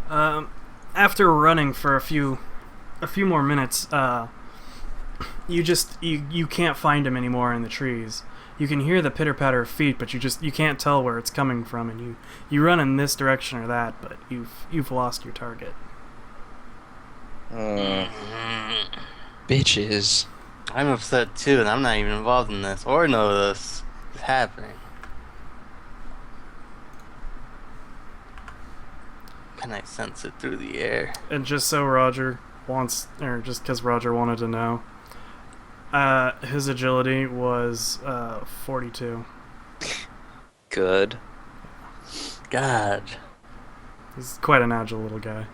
Speaker 1: After running for a few more minutes, you can't find him anymore in the trees. You can hear the pitter-patter of feet, but you can't tell where it's coming from, and you run in this direction or that, but you've lost your target.
Speaker 3: Hmm.
Speaker 4: Bitches.
Speaker 2: I'm upset too, and I'm not even involved in this or know this is happening. Can I sense it through the air?
Speaker 1: And just so Roger wants, or just because Roger wanted to know, his agility was 42.
Speaker 3: Good.
Speaker 2: God.
Speaker 1: He's quite an agile little guy.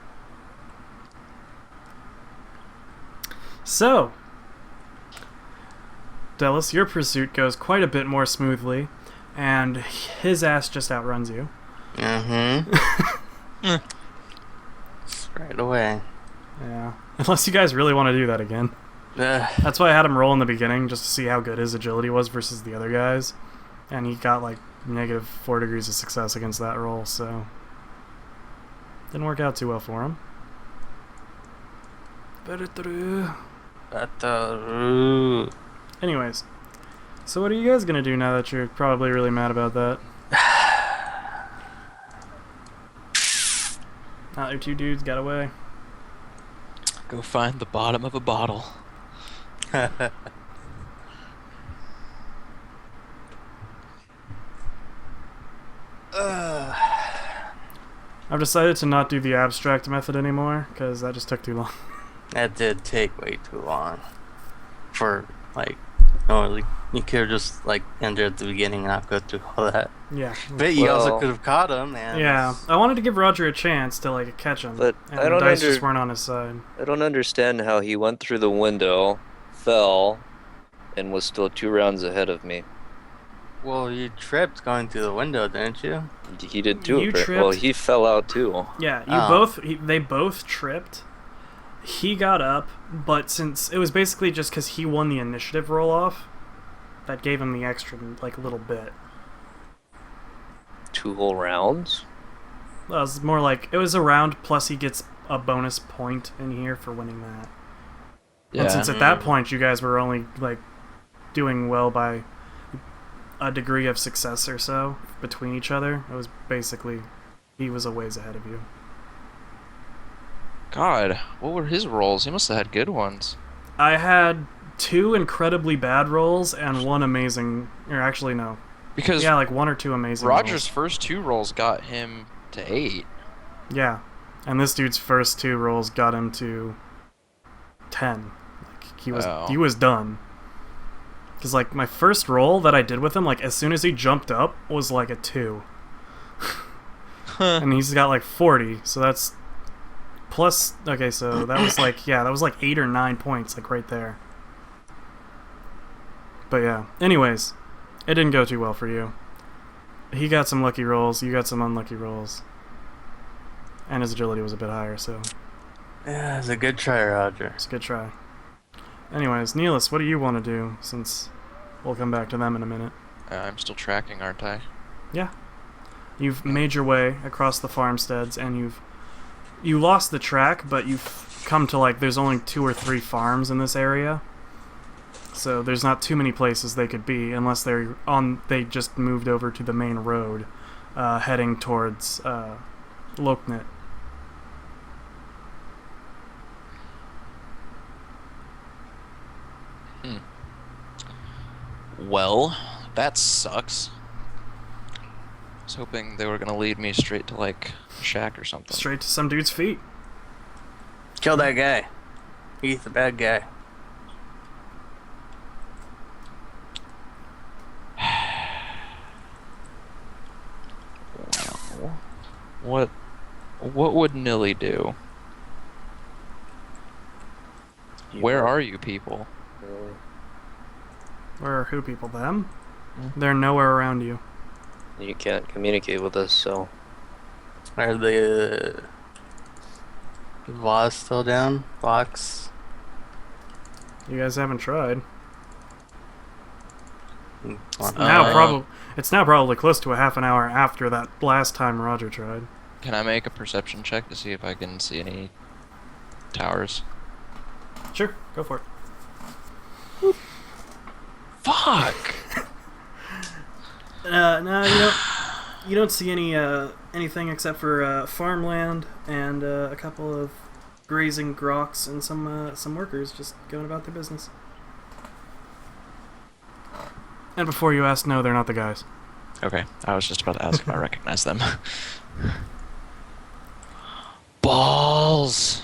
Speaker 1: So, Delis, your pursuit goes quite a bit more smoothly, and his ass just outruns you.
Speaker 2: Mm-hmm. Right away.
Speaker 1: Yeah. Unless you guys really want to do that again. That's why I had him roll in the beginning, just to see how good his agility was versus the other guys. And he got like negative 4 degrees of success against that roll, so... Didn't work out too well for him. Anyways, so what are you guys gonna do now that you're probably really mad about that? Now your two dudes got away.
Speaker 4: Go find the bottom of a bottle.
Speaker 1: I've decided to not do the abstract method anymore, because that just took too long.
Speaker 2: That did take way too long. For, like, no, like, you could have just, like, ended at the beginning and not go through all that.
Speaker 1: Yeah.
Speaker 2: But you also
Speaker 3: Well-
Speaker 2: could have caught him, and...
Speaker 1: Yeah, I wanted to give Roger a chance to, like, catch him,
Speaker 3: But
Speaker 1: and
Speaker 3: I
Speaker 1: the
Speaker 3: don't
Speaker 1: dice just weren't on his side.
Speaker 3: I don't understand how he went through the window, fell, and was still 2 rounds ahead of me.
Speaker 2: Well, you tripped going through the window, didn't you?
Speaker 3: He did too.
Speaker 1: You
Speaker 3: Well,
Speaker 1: tripped?
Speaker 3: he fell out too.
Speaker 1: Yeah,
Speaker 2: Oh.
Speaker 1: they both tripped. He got up, but since it was basically just because he won the initiative roll off, that gave him the extra, like, little bit.
Speaker 3: 2 whole rounds?
Speaker 1: Well, it was more like, it was a round, plus he gets a bonus point in here for winning that.
Speaker 4: Yeah.
Speaker 1: And since at that point you guys were only, like, doing well by a degree of success or so between each other, it was basically, he was a ways ahead of you.
Speaker 4: God, what were his rolls? He must have had good ones.
Speaker 1: I had 2 incredibly bad rolls and 1 amazing, or actually no.
Speaker 4: Because
Speaker 1: Yeah, like 1 or 2 amazing
Speaker 4: Roger's first 2 rolls got him to 8.
Speaker 1: rolls. Yeah. And this dude's first 2 rolls got him to 10. Like, he was done. Because, like, my first roll that I did with him, like, as soon as he jumped up, was like a 2. And he's got like 40, so that's plus, okay, so that was like, yeah, that was like 8 or 9 points, like right there. But yeah, anyways, it didn't go too well for you. He got some lucky rolls, you got some unlucky rolls. And his agility was a bit higher, so
Speaker 2: Yeah, it's a good try, Roger.
Speaker 1: it's a good try. Anyways, Neelis, what do you want to do, since we'll come back to them in a minute?
Speaker 4: I'm still tracking, aren't I?
Speaker 1: Yeah. You've made your way across the farmsteads, and you lost the track, but you've come to, like, there's only 2 or 3 farms in this area. So there's not too many places they could be, unless they just moved over to the main road, heading towards Loknet.
Speaker 4: Well, that sucks. I was hoping they were gonna lead me straight to like a shack or something.
Speaker 1: Straight to some dude's feet.
Speaker 2: Kill that guy. He's the bad guy.
Speaker 4: Well, what would Nilly do? Where are you people?
Speaker 1: Where are who people? Them? They're nowhere around you.
Speaker 3: You can't communicate with us, so
Speaker 2: Are the Voss still down? Vox?
Speaker 1: You guys haven't tried.
Speaker 2: Uh,
Speaker 1: It's now probably close to a half an hour after that last time Roger tried.
Speaker 4: Can I make a perception check to see if I can see any towers?
Speaker 1: Sure, go for it.
Speaker 4: Fuck!
Speaker 1: No, you don't see anything except for farmland and a couple of grazing groks and some workers just going about their business. And before you ask, no, they're not the guys.
Speaker 4: Okay, I was just about to ask if I recognize them. Balls.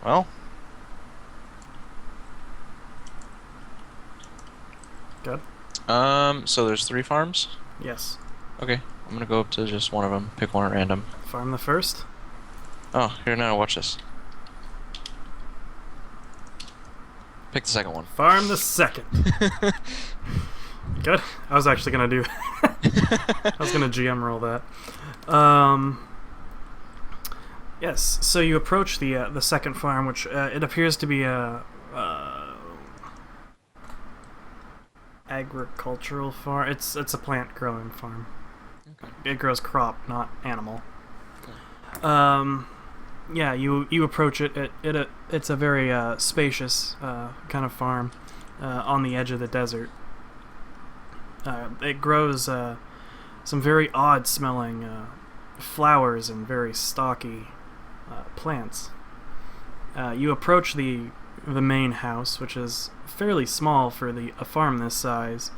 Speaker 4: Well,
Speaker 1: Good.
Speaker 4: so there's 3 farms?
Speaker 1: Yes.
Speaker 4: Okay, I'm gonna go up to just one of them, pick one at random.
Speaker 1: Farm the first.
Speaker 4: Oh, here now, watch this. Pick the second one.
Speaker 1: Farm the second. Good. I was actually gonna do. I was gonna GM roll that. Yes. So you approach the second farm, which it appears to be a agricultural farm. It's a plant growing farm.
Speaker 4: Okay.
Speaker 1: It grows crop, not animal.
Speaker 4: Okay.
Speaker 1: Yeah, you approach it. It's a very spacious kind of farm on the edge of the desert. It grows some very odd-smelling flowers and very stocky plants. You approach the main house, which is fairly small for a farm this size.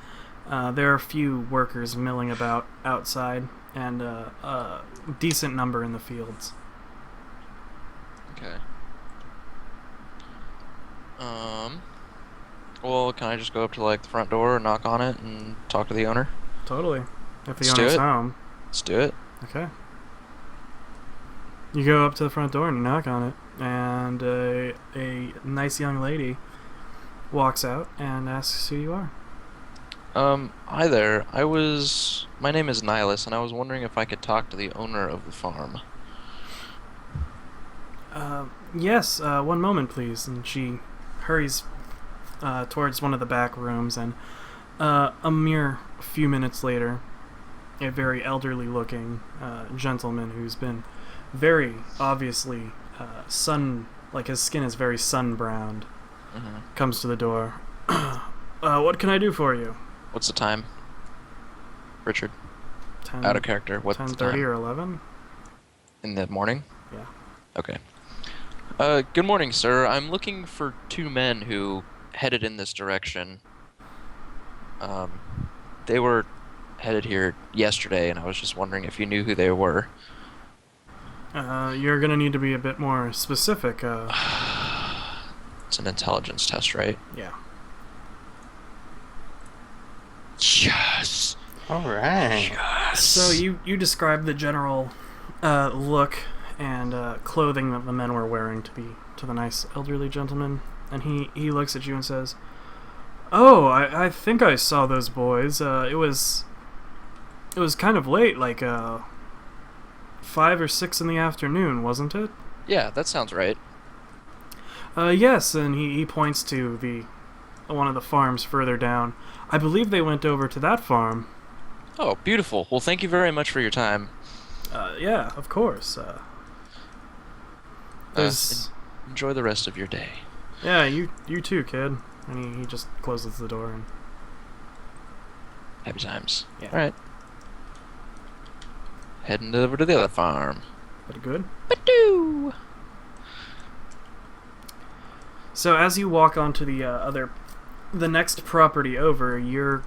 Speaker 1: There are a few workers milling about outside, and a decent number in the fields.
Speaker 4: Okay. Well, can I just go up to like the front door, knock on it, and talk to the owner?
Speaker 1: Totally. If the
Speaker 4: Let's do
Speaker 1: owner's
Speaker 4: it.
Speaker 1: home.
Speaker 4: Let's do it.
Speaker 1: Okay. You go up to the front door and you knock on it, and a nice young lady walks out and asks who you are.
Speaker 4: Hi there. My name is Nihilus, and I was wondering if I could talk to the owner of the farm.
Speaker 1: Yes, one moment, please. And she hurries towards one of the back rooms, and a mere few minutes later, a very elderly-looking gentleman who's been very obviously his skin is very sun-browned, comes to the door. What can I do for you?
Speaker 4: What's the time? Richard,
Speaker 1: 10,
Speaker 4: out of character. What's the
Speaker 1: 10:30
Speaker 4: time?
Speaker 1: or 11?
Speaker 4: In the morning?
Speaker 1: Yeah.
Speaker 4: Okay. Good morning, sir. I'm looking for 2 men who headed in this direction. They were headed here yesterday, and I was just wondering if you knew who they were.
Speaker 1: You're gonna need to be a bit more specific.
Speaker 4: It's an intelligence test, right?
Speaker 1: Yeah.
Speaker 4: Yes!
Speaker 2: Alright.
Speaker 1: So you describe the general look and clothing that the men were wearing to the nice elderly gentleman, and he looks at you and says, "Oh, I think I saw those boys. It was kind of late, like 5 or 6 in the afternoon, wasn't it?"
Speaker 4: Yeah, that sounds right.
Speaker 1: Yes, and he points to one of the farms further down. I believe they went over to that farm.
Speaker 4: Oh, beautiful. Well, thank you very much for your time.
Speaker 1: Yeah, of course. There's...
Speaker 4: Enjoy the rest of your day.
Speaker 1: Yeah, you too, kid. And he just closes the door and...
Speaker 4: Happy times.
Speaker 1: Yeah.
Speaker 4: Alright. Heading over to the other farm.
Speaker 1: Pretty good.
Speaker 4: Badoo!
Speaker 1: So as you walk onto the next property over, you're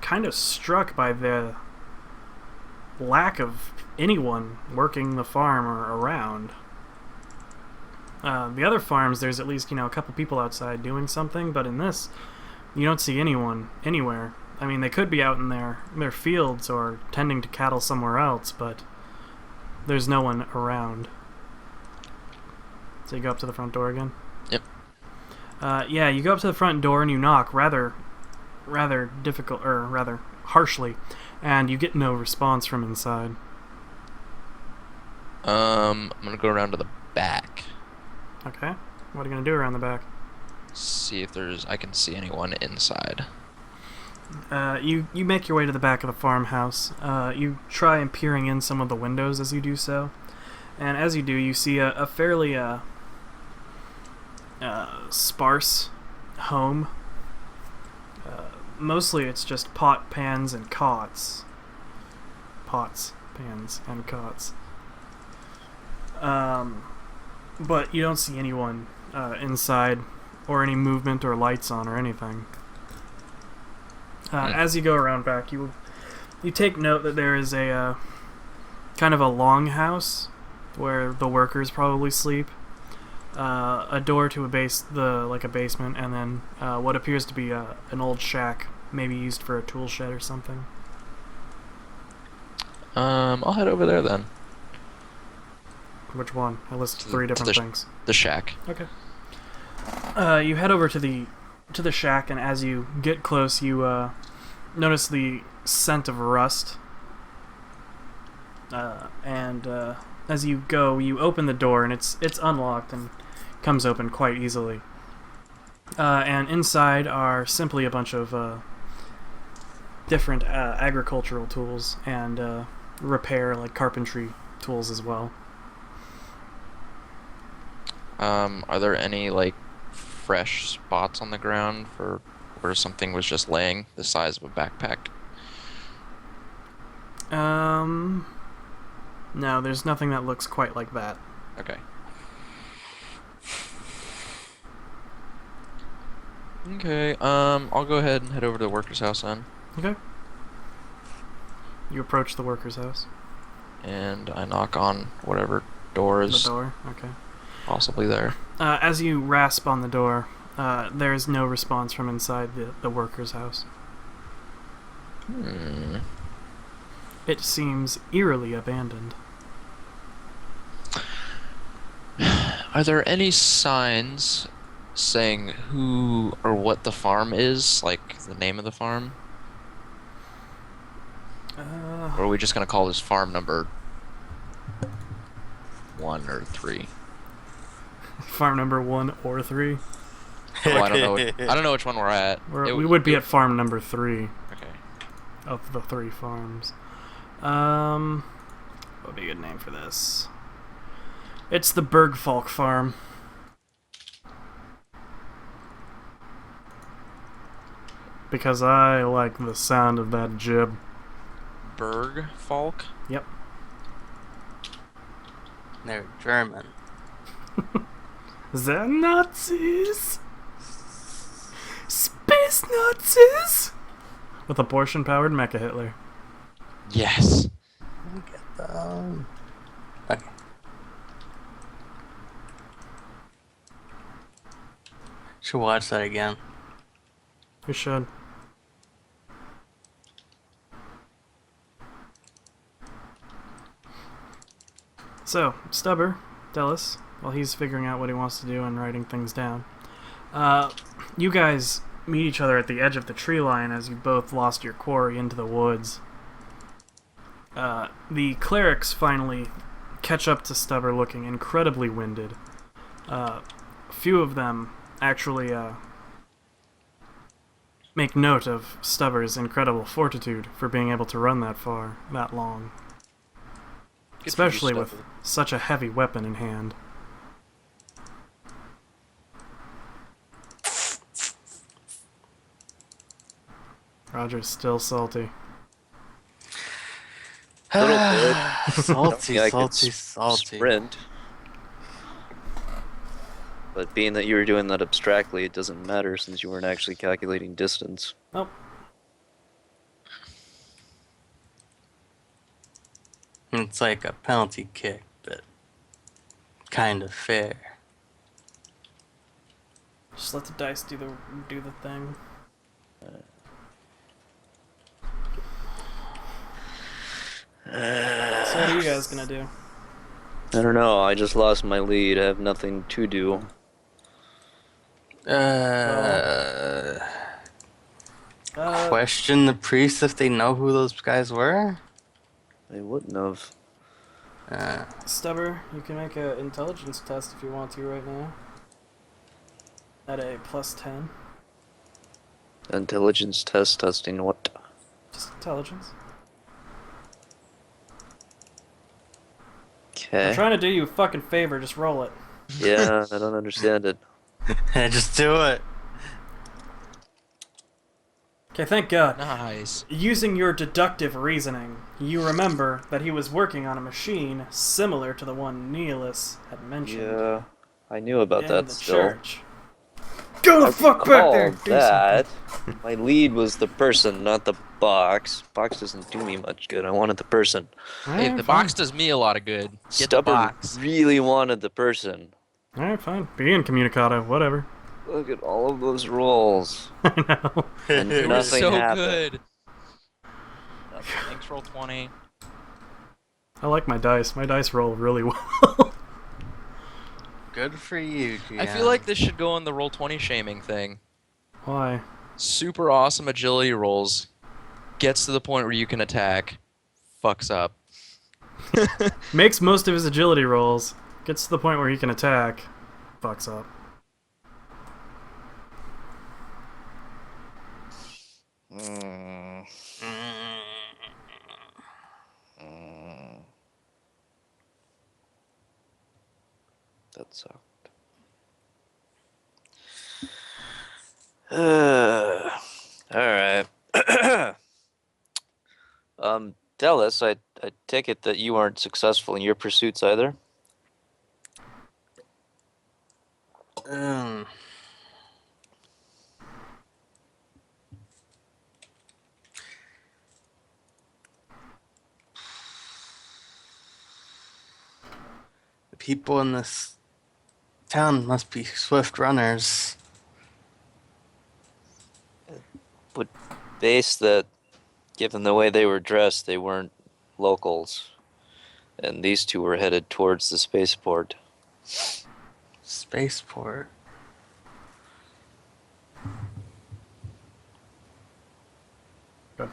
Speaker 1: kind of struck by the lack of anyone working the farm or around. The other farms, there's at least, a couple people outside doing something, but in this, you don't see anyone anywhere. I mean, they could be out in their fields or tending to cattle somewhere else, but there's no one around. So you go up to the front door again?
Speaker 4: Yep.
Speaker 1: Yeah, you go up to the front door and you knock rather difficult, or rather harshly, and you get no response from inside.
Speaker 4: I'm gonna go around to the back.
Speaker 1: Okay. What are you gonna do around the back?
Speaker 4: See if I can see anyone inside.
Speaker 1: You make your way to the back of the farmhouse. You try and peering in some of the windows as you do so, and as you do, you see a fairly sparse home. Mostly, it's just pots, pans, and cots. But you don't see anyone inside, or any movement or lights on or anything. As you go around back, you take note that there is a kind of a longhouse where the workers probably sleep. A door to a basement, and then what appears to be an old shack, maybe used for a tool shed or something.
Speaker 4: I'll head over there then.
Speaker 1: Which one? I listed three different things.
Speaker 4: The shack.
Speaker 1: Okay. You head over to the shack, and as you get close, you notice the scent of rust. And as you go, you open the door, and it's unlocked and comes open quite easily. And inside are simply a bunch of different agricultural tools and repair, like carpentry tools as well.
Speaker 4: Are there any like fresh spots on the ground for where something was just laying the size of a backpack?
Speaker 1: No, there's nothing that looks quite like that.
Speaker 4: Okay. Okay, I'll go ahead and head over to the worker's house then.
Speaker 1: Okay. You approach the worker's house.
Speaker 4: And I knock on whatever door is
Speaker 1: The door? Okay.
Speaker 4: possibly there.
Speaker 1: As you rasp on the door, there is no response from inside the worker's house. It seems eerily abandoned.
Speaker 4: Are there any signs saying who or what the farm is? Like the name of the farm? Or are we just gonna call this farm number 1 or 3?
Speaker 1: Farm number 1 or 3?
Speaker 4: Oh, I don't know. I don't know which one we're at.
Speaker 1: We would be at farm number 3
Speaker 4: Okay.
Speaker 1: of the 3 farms. What would be a good name for this? It's the Bergfalk farm. Because I like the sound of that jib.
Speaker 4: Bergfalk?
Speaker 1: Yep.
Speaker 2: They're German.
Speaker 1: The Nazis! Space Nazis! With abortion-powered Mecha Hitler.
Speaker 4: Yes.
Speaker 2: Get them. Okay. Should watch that again.
Speaker 1: We should. So, Stubber, Delis, while he's figuring out what he wants to do and writing things down, you guys meet each other at the edge of the tree line as you both lost your quarry into the woods. The clerics finally catch up to Stubber looking incredibly winded. Few of them actually make note of Stubber's incredible fortitude for being able to run that far, that long.
Speaker 3: Good for you,
Speaker 1: Especially with
Speaker 3: Stubber.
Speaker 1: such a heavy weapon in hand. Roger's still salty.
Speaker 3: Little bit.
Speaker 2: Salty,
Speaker 3: Yeah, I could
Speaker 2: salty, salty.
Speaker 3: Sprint. But being that you were doing that abstractly, it doesn't matter since you weren't actually calculating distance.
Speaker 1: Oh,
Speaker 2: It's like a penalty kick, but kind of fair.
Speaker 1: just let the dice do the thing. So what are you guys gonna do?
Speaker 3: I don't know, I just lost my lead. I have nothing to do.
Speaker 2: Question the priest if they know who those guys were?
Speaker 3: They wouldn't have.
Speaker 1: Stubber, you can make an intelligence test if you want to right now. At a +10.
Speaker 3: Intelligence test testing what?
Speaker 1: Just intelligence. I'm
Speaker 3: Okay.
Speaker 1: trying to do you a fucking favor. Just roll it.
Speaker 3: Yeah, I don't understand it.
Speaker 2: Just do it.
Speaker 1: Okay, thank God.
Speaker 4: Nice.
Speaker 1: Using your deductive reasoning, you remember that he was working on a machine similar to the one Neilus had mentioned
Speaker 3: Yeah, I knew about
Speaker 1: in
Speaker 3: that
Speaker 1: the
Speaker 3: still.
Speaker 1: church. Go the fuck back there and
Speaker 3: Recall
Speaker 1: do
Speaker 3: that.
Speaker 1: something.
Speaker 3: My lead was the person, not the box. Box doesn't do me much good. I wanted the person.
Speaker 4: Hey,
Speaker 1: Alright,
Speaker 4: the
Speaker 1: fine.
Speaker 4: box does me a lot of good. Get the
Speaker 3: Stubborn
Speaker 4: box.
Speaker 3: really wanted the person.
Speaker 1: Alright, fine. Be incommunicado, whatever.
Speaker 3: Look at all of those rolls.
Speaker 1: I know.
Speaker 3: And
Speaker 4: It was
Speaker 3: nothing
Speaker 4: so
Speaker 3: happened.
Speaker 4: good. Thanks, roll 20.
Speaker 1: I like my dice. My dice roll really well.
Speaker 2: Good for you, GM.
Speaker 4: I feel like this should go on the roll 20 shaming thing.
Speaker 1: Why?
Speaker 4: Super awesome agility rolls. Gets to the point where you can attack. Fucks up.
Speaker 1: Makes most of his agility rolls. Gets to the point where he can attack. Fucks up.
Speaker 3: Mm. That sucked. Alright. Dallas, I take it that you aren't successful in your pursuits either?
Speaker 2: The people in this town must be swift runners.
Speaker 3: Would base that, given the way they were dressed, they weren't locals. And these two were headed towards the spaceport.
Speaker 2: Spaceport.
Speaker 1: Good.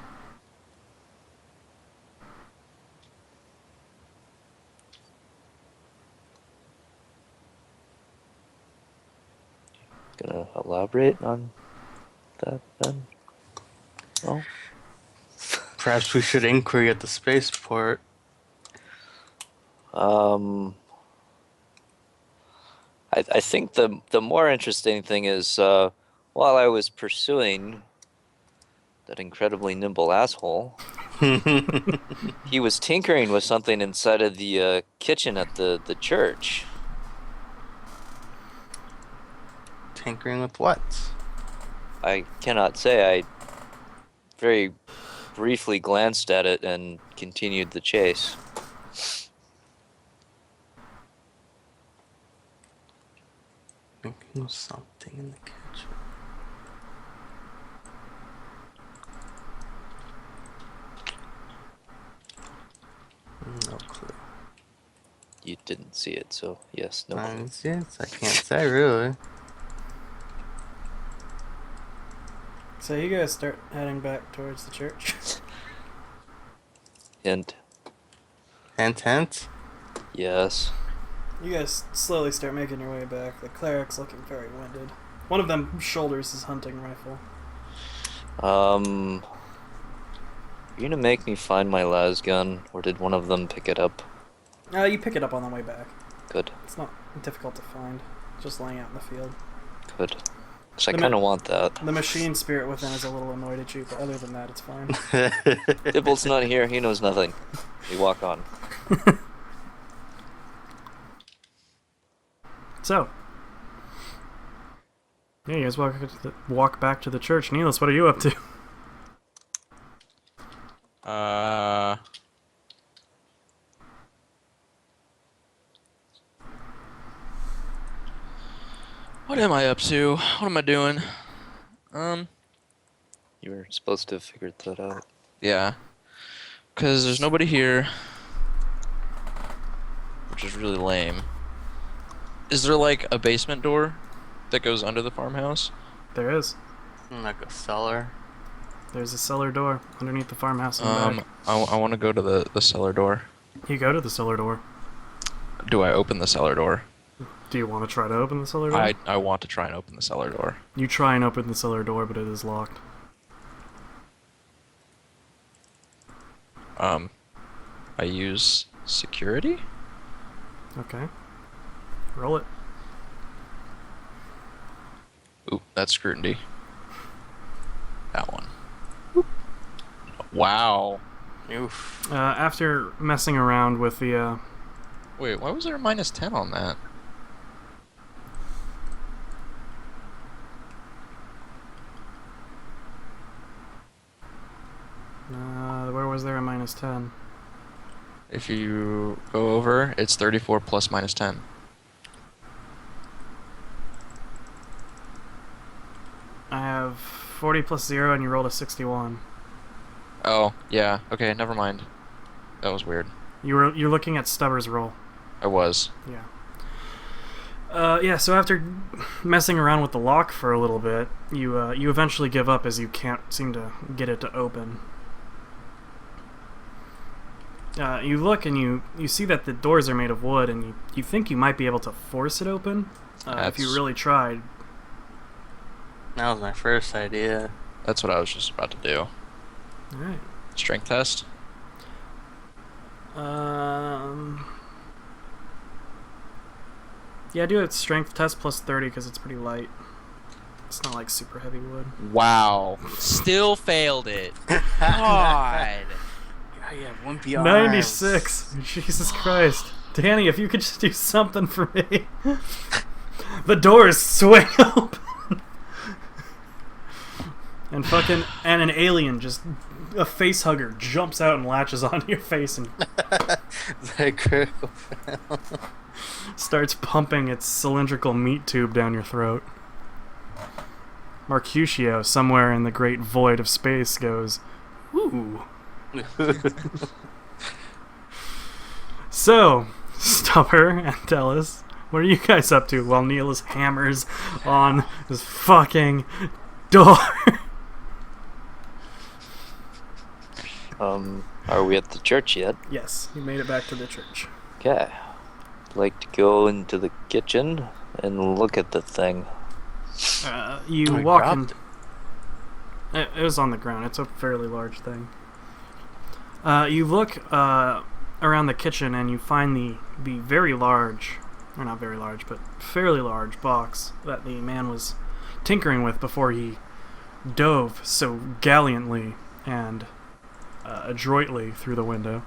Speaker 3: Gonna elaborate on that then? Oh.
Speaker 2: Perhaps we should inquiry at the spaceport.
Speaker 3: I think the more interesting thing is while I was pursuing that incredibly nimble asshole, he was tinkering with something inside of the kitchen at the church.
Speaker 2: Tinkering with what?
Speaker 3: I cannot say. I very briefly glanced at it and continued the chase.
Speaker 2: Thinking of something in the kitchen. No clue.
Speaker 3: You didn't see it, so yes, no.
Speaker 2: Yes, I can't say really.
Speaker 1: So you guys start heading back towards the church.
Speaker 3: Hint.
Speaker 2: Hint, hint.
Speaker 3: Yes.
Speaker 1: You guys slowly start making your way back. The cleric's looking very winded. One of them shoulders his hunting rifle.
Speaker 3: You gonna make me find my las gun, or did one of them pick it up?
Speaker 1: You pick it up on the way back.
Speaker 3: Good,
Speaker 1: It's not difficult to find. It's just laying out in the field.
Speaker 3: good. 'Cause I
Speaker 1: The
Speaker 3: kind of want that.
Speaker 1: The machine spirit within is a little annoyed at you, but other than that, it's fine.
Speaker 3: Dibble's not here, he knows nothing. We walk on.
Speaker 1: So, yeah, you guys walk back to the church. Neelis, what are you up to?
Speaker 4: What am I up to? What am I doing?
Speaker 3: You were supposed to have figured that out.
Speaker 4: Yeah. Because there's nobody here. Which is really lame. Is there like a basement door that goes under the farmhouse?
Speaker 1: There is.
Speaker 2: Like a cellar.
Speaker 1: There's a cellar door underneath the farmhouse in the back.
Speaker 4: I want to go to the cellar door.
Speaker 1: You go to the cellar door.
Speaker 4: Do I open the cellar door?
Speaker 1: Do you want to try to open the cellar door?
Speaker 4: I want to try and open the cellar door.
Speaker 1: You try and open the cellar door, but it is locked.
Speaker 4: I use security?
Speaker 1: Okay. Roll it.
Speaker 4: Oop, that's scrutiny. That one. Oop. Wow.
Speaker 2: Oof.
Speaker 1: After messing around with the,
Speaker 4: Wait, why was there a -10 on that?
Speaker 1: where was there a -10?
Speaker 4: If you go over, it's 34 plus -10.
Speaker 1: I have 40 plus 0, and you rolled a 61.
Speaker 4: Oh, yeah. Okay, never mind. That was weird.
Speaker 1: You're looking at Stubber's roll.
Speaker 4: I was.
Speaker 1: Yeah. Yeah, so after messing around with the lock for a little bit, you eventually give up as you can't seem to get it to open. You look and you see that the doors are made of wood, and you think you might be able to force it open if you really tried.
Speaker 2: That was my first idea.
Speaker 4: That's what I was just about to do.
Speaker 1: Alright.
Speaker 4: Strength test?
Speaker 1: Yeah, do a strength test plus 30 because it's pretty light. It's not like super heavy wood.
Speaker 4: Wow. Still failed it. God.
Speaker 2: Yeah, wimpy arms.
Speaker 1: 96. Jesus Christ. Danny, if you could just do something for me. The doors swing open. And an alien, just a face hugger, jumps out and latches onto your face and
Speaker 2: That critical fail.
Speaker 1: starts pumping its cylindrical meat tube down your throat. Mercutio, somewhere in the great void of space, goes, "Ooh." So, Stubber and Dallas, what are you guys up to while Neelis hammers on this fucking door?
Speaker 3: Are we at the church yet?
Speaker 1: Yes, you made it back to the church.
Speaker 3: Okay. I'd like to go into the kitchen and look at the thing.
Speaker 1: You
Speaker 2: I
Speaker 1: walk in.
Speaker 2: dropped
Speaker 1: It was on the ground. It's a fairly large thing. You look around the kitchen and you find the very large, or not very large, but fairly large box that the man was tinkering with before he dove so gallantly and adroitly through the window.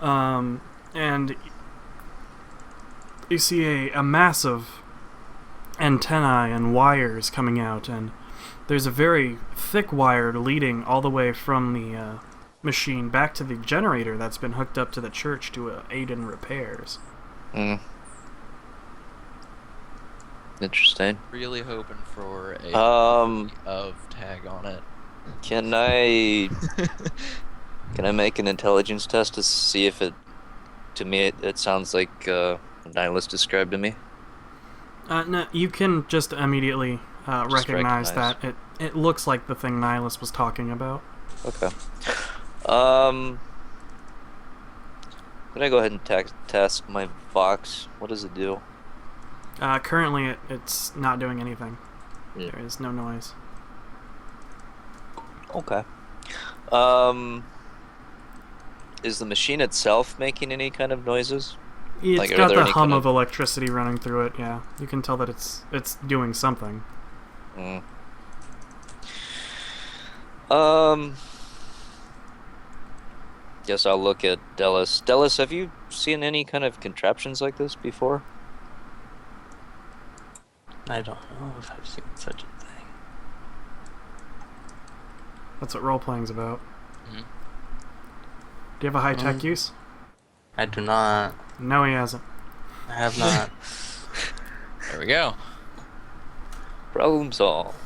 Speaker 1: And you see a massive antennae and wires coming out, and there's a very thick wire leading all the way from the machine back to the generator that's been hooked up to the church to aid in repairs.
Speaker 3: Interesting.
Speaker 4: Really hoping for a of tag on it.
Speaker 3: Can I make an intelligence test to see if it? To me, it sounds like Nihilus described to me.
Speaker 1: No, you can just immediately recognize that it looks like the thing Nihilus was talking about.
Speaker 3: Okay. Can I go ahead and task my Vox? What does it do?
Speaker 1: Currently, it's not doing anything.
Speaker 3: Yeah.
Speaker 1: There is no noise.
Speaker 3: Okay. Is the machine itself making any kind of noises?
Speaker 1: It's
Speaker 3: Like, are
Speaker 1: got
Speaker 3: there
Speaker 1: the
Speaker 3: any
Speaker 1: hum
Speaker 3: kind
Speaker 1: of electricity running through it. Yeah, you can tell that it's doing something.
Speaker 3: Guess I'll look at Dallas. Dallas, have you seen any kind of contraptions like this before?
Speaker 2: I don't know if I've seen such a thing.
Speaker 1: That's what role playing's about.
Speaker 4: Mhm.
Speaker 1: Do you have a high tech use?
Speaker 2: I do not.
Speaker 1: No, he hasn't.
Speaker 2: I have not.
Speaker 4: There we go.
Speaker 3: Problem solved.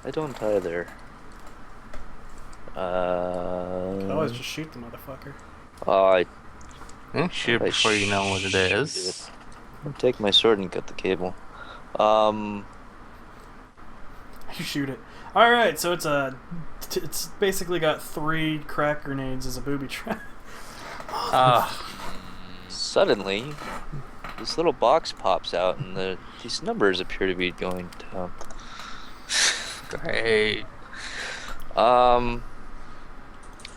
Speaker 3: I don't either.
Speaker 1: Could always just shoot the motherfucker.
Speaker 2: Shoot
Speaker 3: I
Speaker 2: before you know what it
Speaker 3: shoot
Speaker 2: is.
Speaker 3: it. I'll take my sword and cut the cable.
Speaker 1: You shoot it. All right, so it's basically got 3 crack grenades as a booby trap.
Speaker 3: Suddenly, this little box pops out, and these numbers appear to be going down.
Speaker 2: Great.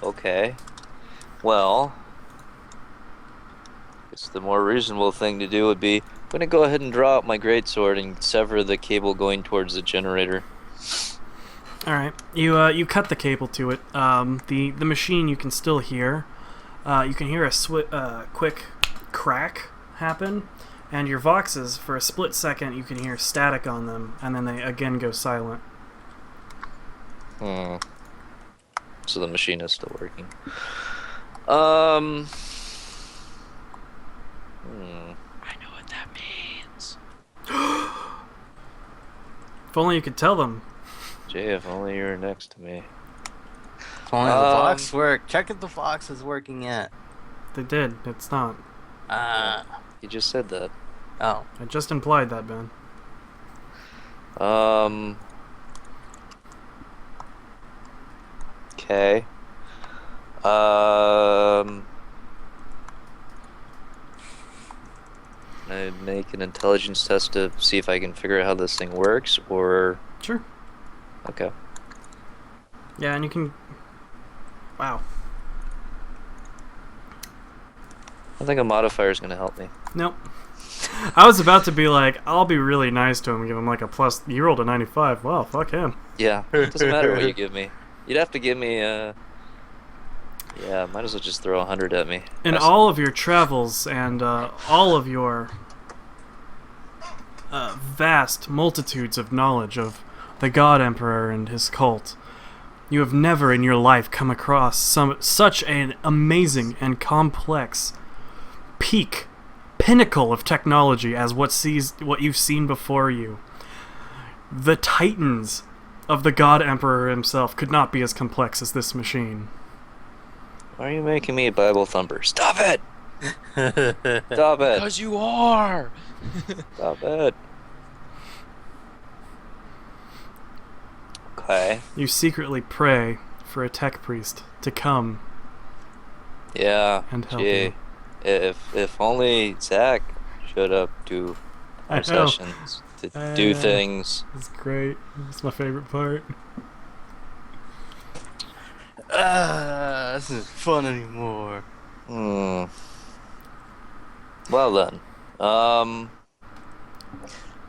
Speaker 3: Okay. Well, I guess the more reasonable thing to do would be, I'm gonna go ahead and draw out my greatsword and sever the cable going towards the generator.
Speaker 1: All right, you cut the cable to it. The machine you can still hear. You can hear a quick crack happen, and your voxes for a split second you can hear static on them, and then they again go silent.
Speaker 3: So the machine is still working.
Speaker 4: I know what that means.
Speaker 1: If only you could tell them.
Speaker 3: Jay, if only you were next to me.
Speaker 2: If only the box worked. Check if the box is working yet.
Speaker 1: They did. It's not.
Speaker 3: You just said that.
Speaker 2: Oh.
Speaker 1: I just implied that, Ben.
Speaker 3: Okay. I make an intelligence test to see if I can figure out how this thing works, or...
Speaker 1: Sure.
Speaker 3: Okay.
Speaker 1: Yeah, and you can... Wow.
Speaker 3: I think a modifier is going to help me.
Speaker 1: Nope. I was about to be like, I'll be really nice to him and give him like a plus. You rolled a 95. Well, fuck him.
Speaker 3: Yeah, it doesn't matter what you give me. You'd have to give me, yeah, might as well just throw 100 at me.
Speaker 1: In all of your travels and all of your vast multitudes of knowledge of the God Emperor and his cult, you have never in your life come across such an amazing and complex pinnacle of technology as what you've seen before you. The titans of the God Emperor himself could not be as complex as this machine.
Speaker 3: Why are you making me a Bible thumper? Stop it! Stop it!
Speaker 4: Because you are!
Speaker 3: Stop it! Okay.
Speaker 1: You secretly pray for a tech priest to come
Speaker 3: Yeah.
Speaker 1: and help
Speaker 3: Gee,
Speaker 1: you.
Speaker 3: if only Zach showed up to
Speaker 1: I
Speaker 3: our
Speaker 1: know.
Speaker 3: sessions to do things.
Speaker 1: It's great. It's my favorite part.
Speaker 2: This isn't fun anymore.
Speaker 3: Well then,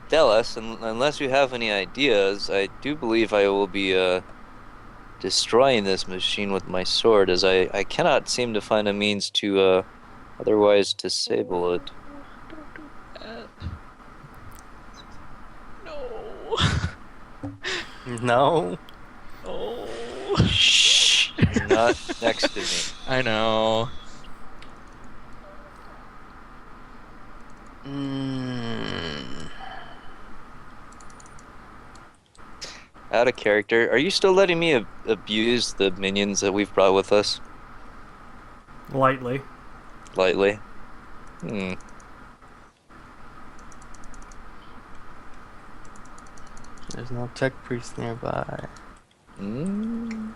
Speaker 3: Dallas, unless you have any ideas, I do believe I will be destroying this machine with my sword, as I cannot seem to find a means to otherwise disable it.
Speaker 2: No.
Speaker 4: Oh.
Speaker 3: Shh! You're not next to me.
Speaker 4: I know.
Speaker 3: Out of character, are you still letting me abuse the minions that we've brought with us?
Speaker 1: Lightly.
Speaker 3: Lightly?
Speaker 2: There's no tech priest nearby.
Speaker 1: There's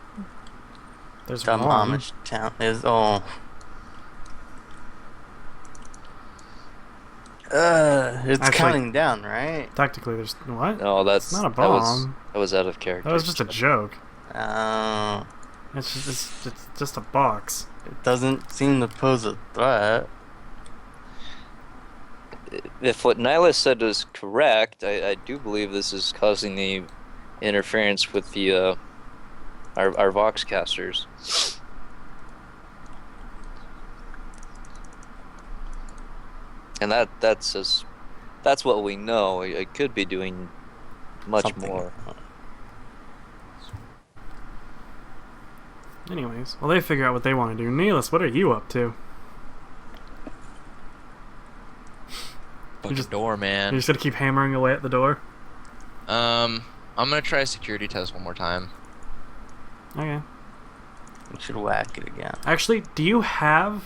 Speaker 2: Some
Speaker 1: one.
Speaker 2: Amish town is all. It's
Speaker 1: Actually-
Speaker 2: counting down, right?
Speaker 1: Technically, there's what?
Speaker 3: No, that's
Speaker 1: It's not a
Speaker 3: that was,
Speaker 1: bomb.
Speaker 3: that was out of character.
Speaker 1: That was just a joke.
Speaker 2: Oh,
Speaker 1: It's just a box.
Speaker 2: it doesn't seem to pose a threat.
Speaker 3: If what Nyla said is correct, I do believe this is causing the interference with the our Vox casters. And that's what we know. It could be doing much
Speaker 2: Something.
Speaker 3: more.
Speaker 1: Anyways, well, they figure out what they want to do. Neelis, what are you up to?
Speaker 4: Fucking
Speaker 1: just-
Speaker 4: door,
Speaker 1: You're
Speaker 4: man.
Speaker 1: just gonna keep hammering away at the door?
Speaker 4: I'm gonna try a security test one more time.
Speaker 1: Okay.
Speaker 2: We should whack it again.
Speaker 1: Actually, do you have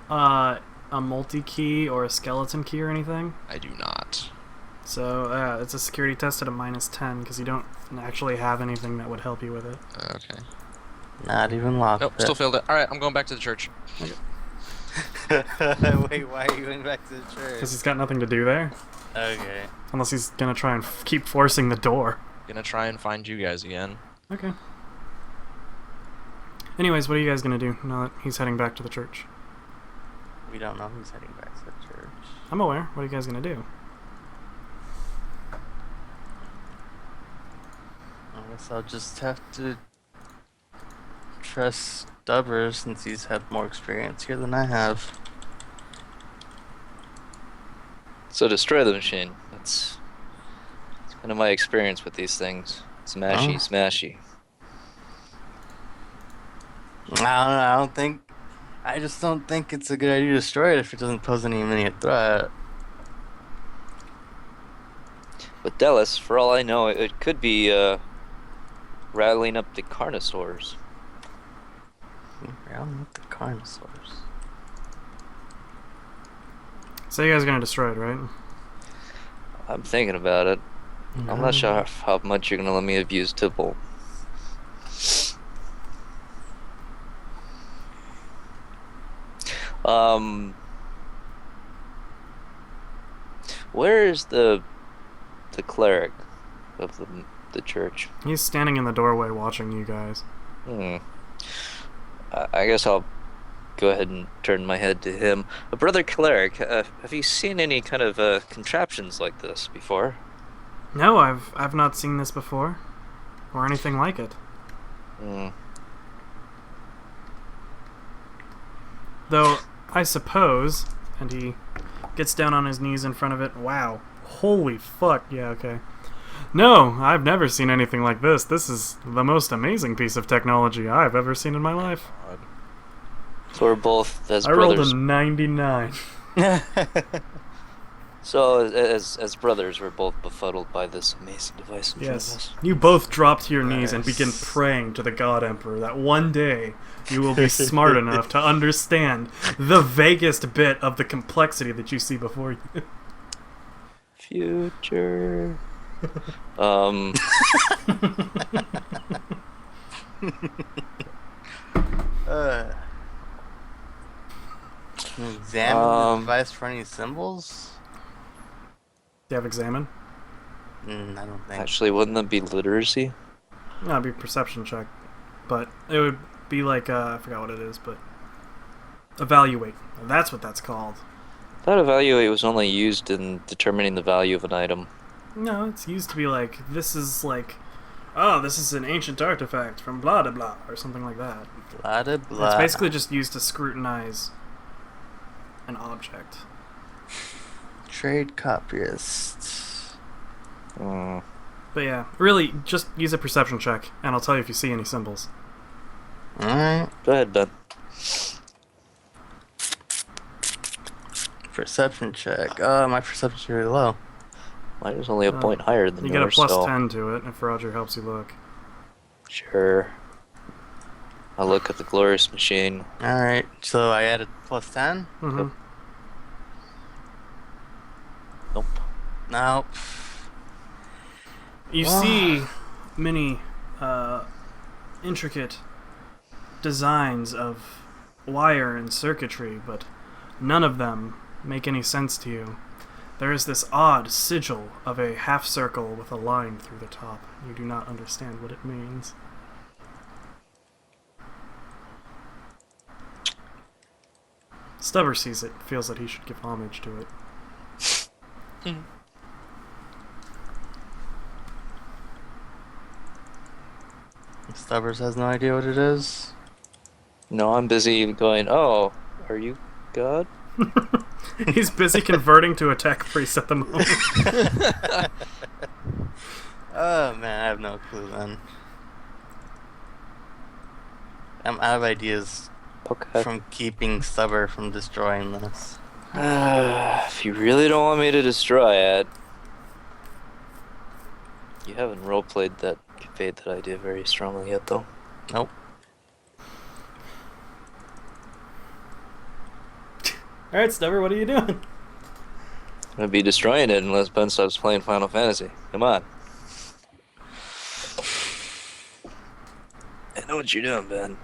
Speaker 1: a multi-key or a skeleton key or anything?
Speaker 4: I do not.
Speaker 1: So it's a security test at a -10 because you don't actually have anything that would help you with it.
Speaker 4: Okay.
Speaker 2: Not even locked.
Speaker 4: Nope, still failed it. Alright, I'm going back to the church.
Speaker 2: Wait, why are you going back to the church?
Speaker 1: Because he's got nothing to do there.
Speaker 2: Okay.
Speaker 1: Unless he's gonna try and keep forcing the door.
Speaker 4: Gonna try and find you guys again.
Speaker 1: Okay. Anyways, what are you guys gonna do now that he's heading back to the church?
Speaker 2: We don't know who's heading back to the church.
Speaker 1: I'm aware. What are you guys gonna do?
Speaker 2: I guess I'll just have to trust Stubber since he's had more experience here than I have.
Speaker 3: So destroy the machine. That's kind of my experience with these things. Smashy,
Speaker 2: Oh.
Speaker 3: smashy.
Speaker 2: I don't know. I just don't think it's a good idea to destroy it if it doesn't pose any immediate threat.
Speaker 3: With Delis, for all I know, it could be rattling up the Carnosaurs.
Speaker 2: Around with the Carnosaurs.
Speaker 1: So you guys are gonna destroy it, right?
Speaker 3: I'm thinking about it. I'm not sure how much you're gonna let me abuse Tipple. Where is the cleric of the church?
Speaker 1: He's standing in the doorway watching you guys.
Speaker 3: I guess I'll go ahead and turn my head to him. Brother cleric, have you seen any kind of contraptions like this before?
Speaker 1: No, I've not seen this before, or anything like it. Though I suppose, and he gets down on his knees in front of it. Wow, holy fuck! Yeah, okay. No, I've never seen anything like this. This is the most amazing piece of technology I've ever seen in my life.
Speaker 3: So we're both as
Speaker 1: I rolled
Speaker 3: brothers.
Speaker 1: a 99.
Speaker 3: So as brothers, we're both befuddled by this amazing device in front of
Speaker 1: Yes.
Speaker 3: us.
Speaker 1: You both drop to your knees and begin
Speaker 2: Yes.
Speaker 1: praying to the God Emperor that one day you will be smart enough to understand the vaguest bit of the complexity that you see before you.
Speaker 3: Future.
Speaker 2: Can you examine the device for any symbols?
Speaker 1: Do you have examine?
Speaker 2: I don't think.
Speaker 3: Actually, wouldn't that be literacy?
Speaker 1: No, it'd be a perception check. But it would be like, I forgot what it is, but... Evaluate. That's what that's called.
Speaker 3: That evaluate was only used in determining the value of an item.
Speaker 1: No, it's used to be like, this is like... Oh, this is an ancient artifact from blah blah blah, or something like that.
Speaker 2: Blah blah blah.
Speaker 1: It's basically just used to scrutinize an object.
Speaker 2: Trade copyist.
Speaker 3: Mm.
Speaker 1: But yeah, really, just use a perception check, and I'll tell you if you see any symbols.
Speaker 2: Alright.
Speaker 3: Go ahead, Ben.
Speaker 2: Perception check. My perception's really low.
Speaker 3: Mine was only a point higher than
Speaker 1: You
Speaker 3: yours.
Speaker 1: get a plus
Speaker 3: so
Speaker 1: 10 to it if Roger helps you look.
Speaker 3: Sure. I'll look at the glorious machine.
Speaker 2: Alright, so I added plus 10?
Speaker 1: Mm-hmm.
Speaker 3: Nope.
Speaker 2: Nope.
Speaker 1: You see many intricate designs of wire and circuitry, but none of them make any sense to you. There is this odd sigil of a half circle with a line through the top. You do not understand what it means. Stubber sees it, feels that he should give homage to it.
Speaker 2: Stubbers has no idea what it is.
Speaker 3: No, I'm busy going, oh, are you God?
Speaker 1: He's busy converting to a tech priest at the moment.
Speaker 2: Oh man, I have no clue then. I'm out of ideas
Speaker 3: Okay.
Speaker 2: from keeping Stubber from destroying this.
Speaker 3: If you really don't want me to destroy it, you haven't roleplayed that, conveyed that idea very strongly yet, though.
Speaker 2: Nope.
Speaker 1: Alright, Stubber, what are you doing?
Speaker 3: gonna be destroying it unless Ben stops playing Final Fantasy. Come on. I know what you're doing, Ben.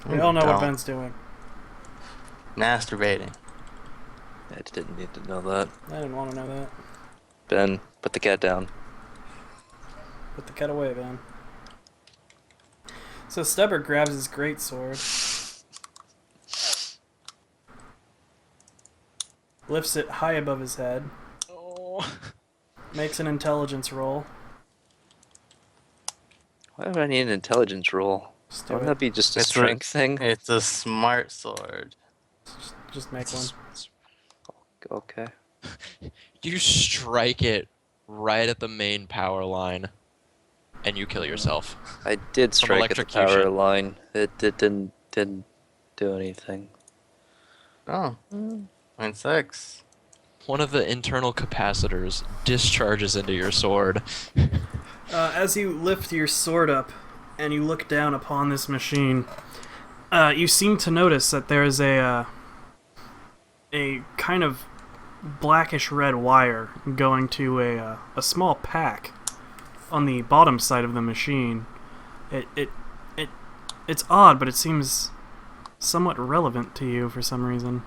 Speaker 1: We all know what
Speaker 2: Don't.
Speaker 1: Ben's doing.
Speaker 2: Masturbating.
Speaker 3: I didn't need to know that.
Speaker 1: I didn't want to know that.
Speaker 3: Ben, put the cat down.
Speaker 1: Put the cat away, Ben. So Stubber grabs his greatsword, lifts it high above his head, makes an intelligence roll.
Speaker 3: Why do I need an intelligence roll?
Speaker 1: Just do
Speaker 3: Wouldn't
Speaker 1: it.
Speaker 3: that be just a
Speaker 2: It's
Speaker 3: strength thing?
Speaker 2: It's a smart sword.
Speaker 1: Just make one.
Speaker 3: Okay.
Speaker 4: You strike it right at the main power line, and you kill yourself.
Speaker 3: I did strike at the power
Speaker 4: electrocution.
Speaker 3: line. It didn't do anything.
Speaker 2: Oh. 0.6.
Speaker 4: One of the internal capacitors discharges into your sword.
Speaker 1: As you lift your sword up and you look down upon this machine, you seem to notice that there is a kind of blackish red wire going to a small pack on the bottom side of the machine. It's odd, but it seems somewhat relevant to you for some reason.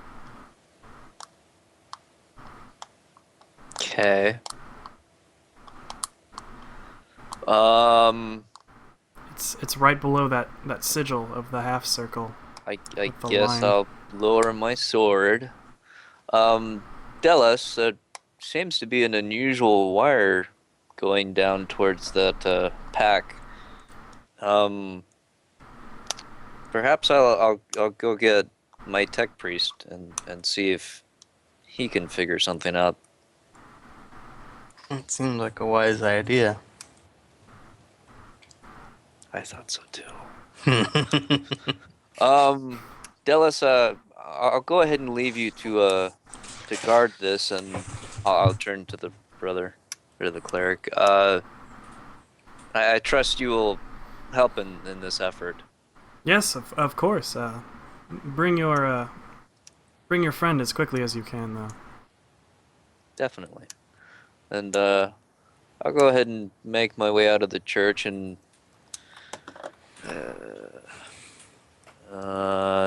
Speaker 3: Okay.
Speaker 1: It's right below that sigil of the half circle.
Speaker 3: I
Speaker 1: With the
Speaker 3: guess
Speaker 1: line.
Speaker 3: I'll lower my sword. Delos, seems to be an unusual wire going down towards that pack. Perhaps I'll go get my tech priest and see if he can figure something out.
Speaker 2: It seems like a wise idea.
Speaker 3: I thought so too. Delos, I'll go ahead and leave you to guard this, and I'll turn to the brother or to the cleric. I trust you will help in this effort.
Speaker 1: Yes, of course. Bring your friend as quickly as you can, though.
Speaker 3: Definitely. And I'll go ahead and make my way out of the church and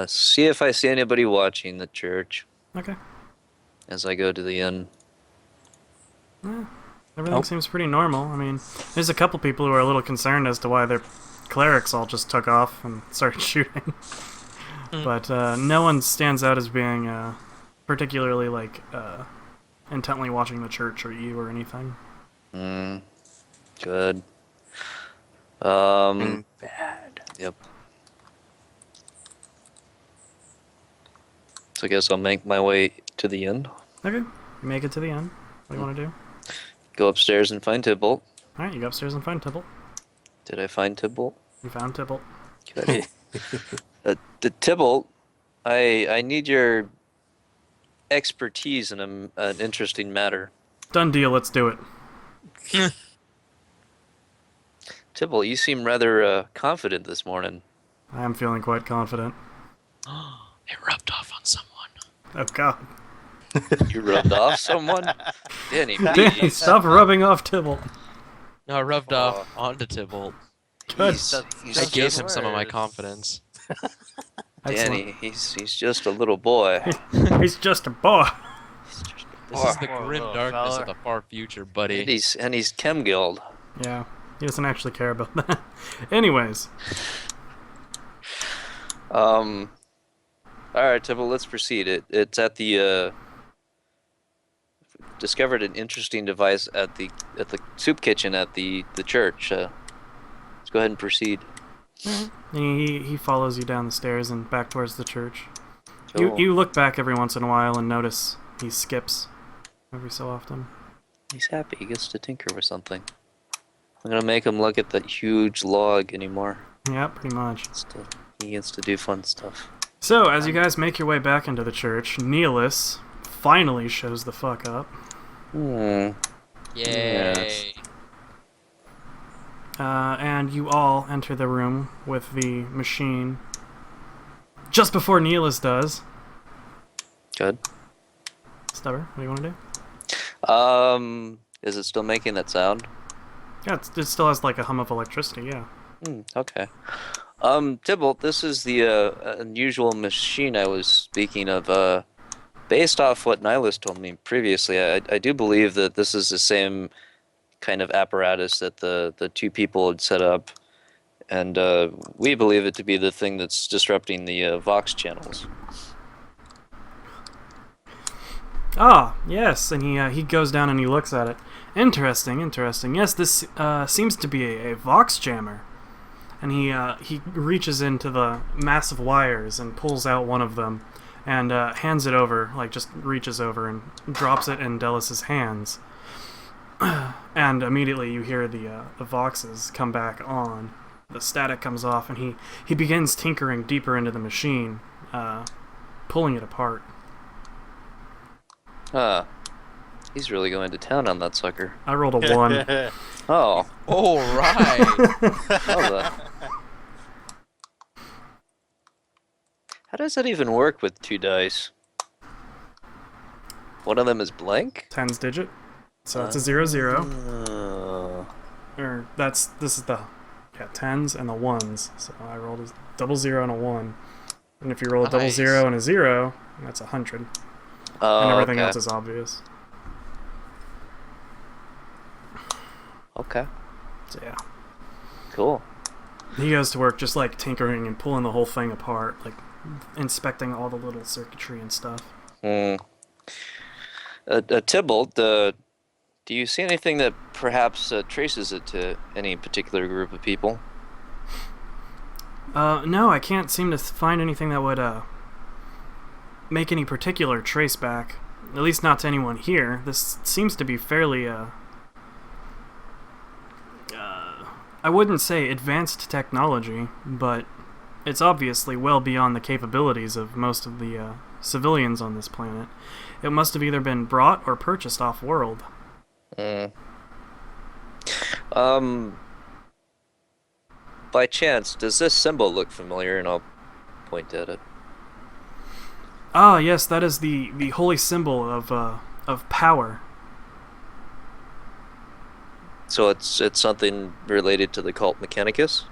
Speaker 3: see if I see anybody watching the church
Speaker 1: Okay.
Speaker 3: as I go to the inn.
Speaker 1: Everything seems pretty normal. I mean, there's a couple people who are a little concerned as to why their clerics all just took off and started shooting. But no one stands out as being particularly intently watching the church or you or anything.
Speaker 3: Good.
Speaker 2: Bad.
Speaker 3: Yep. So I guess I'll make my way to the inn.
Speaker 1: Okay. You make it to the end. What do you want to do?
Speaker 3: Go upstairs and find Tybalt.
Speaker 1: Alright, you go upstairs and find Tybalt.
Speaker 3: Did I find Tybalt?
Speaker 1: You found Tybalt.
Speaker 3: Good. The Tybalt, I need your expertise in an interesting matter.
Speaker 1: Done deal, let's do it.
Speaker 3: Tybalt, you seem rather confident this morning.
Speaker 1: I am feeling quite confident.
Speaker 4: It rubbed off on someone.
Speaker 1: Oh god.
Speaker 3: You rubbed off someone? Danny,
Speaker 1: Danny,
Speaker 3: please.
Speaker 1: stop rubbing off Tybalt.
Speaker 4: No, I rubbed off onto Tybalt.
Speaker 1: Good.
Speaker 4: I gave him some of my confidence.
Speaker 3: Danny, he's just a little boy.
Speaker 1: He's just a boy.
Speaker 4: This is the
Speaker 2: Poor
Speaker 4: grim
Speaker 2: little
Speaker 4: darkness
Speaker 2: fella.
Speaker 4: of the far future, buddy.
Speaker 3: and he's Chem Guild.
Speaker 1: Yeah, he doesn't actually care about that. Anyways,
Speaker 3: All right, Tybalt, let's proceed. It's at the discovered an interesting device at the soup kitchen at the church. Let's go ahead and proceed.
Speaker 1: he follows you down the stairs and back towards the church.
Speaker 3: Cool.
Speaker 1: You look back every once in a while and notice he skips every so often.
Speaker 3: He's happy. He gets to tinker with something. I'm gonna make him look at that huge log anymore.
Speaker 1: Yeah, pretty much.
Speaker 3: He gets to do fun stuff.
Speaker 1: So, as you guys make your way back into the church, Neelis finally shows the fuck up.
Speaker 4: Yay!
Speaker 3: Yes.
Speaker 1: And you all enter the room with the machine. Just before Neelis does.
Speaker 3: Good.
Speaker 1: Stubber, what do you want to do?
Speaker 3: Is it still making that sound?
Speaker 1: Yeah, it still has like a hum of electricity. Yeah.
Speaker 3: Okay. Tybalt, this is the unusual machine I was speaking of. Based off what Nihilus told me previously, I do believe that this is the same kind of apparatus that the two people had set up, and we believe it to be the thing that's disrupting the Vox channels.
Speaker 1: Ah, yes, and he goes down and he looks at it. Interesting, interesting. Yes, this seems to be a Vox jammer. And he reaches into the massive wires and pulls out one of them and hands it over, like just reaches over and drops it in Delis's hands. And immediately you hear the Voxes come back on. The static comes off and he begins tinkering deeper into the machine, pulling it apart.
Speaker 3: He's really going to town on that sucker.
Speaker 1: I rolled a 1.
Speaker 3: Oh.
Speaker 4: All right.
Speaker 3: How does that even work with 2 dice? One of them is blank?
Speaker 1: 10's digit. So it's a 0-0. Or this is the 10s and the 1s. So I rolled a double 0 and a 1. And if you roll a double 0 and a 0, that's 100. And everything else is obvious.
Speaker 3: Okay.
Speaker 1: So yeah.
Speaker 3: Cool.
Speaker 1: He goes to work just like tinkering and pulling the whole thing apart, like inspecting all the little circuitry and stuff.
Speaker 3: Tybalt, do you see anything that perhaps traces it to any particular group of people?
Speaker 1: No, I can't seem to find anything that would make any particular trace back. At least not to anyone here. This seems to be fairly I wouldn't say advanced technology, but it's obviously well beyond the capabilities of most of the civilians on this planet. It must have either been brought or purchased off-world.
Speaker 3: By chance, does this symbol look familiar? And I'll point at it.
Speaker 1: Ah, yes, that is the holy symbol of power.
Speaker 3: So it's something related to the cult Mechanicus?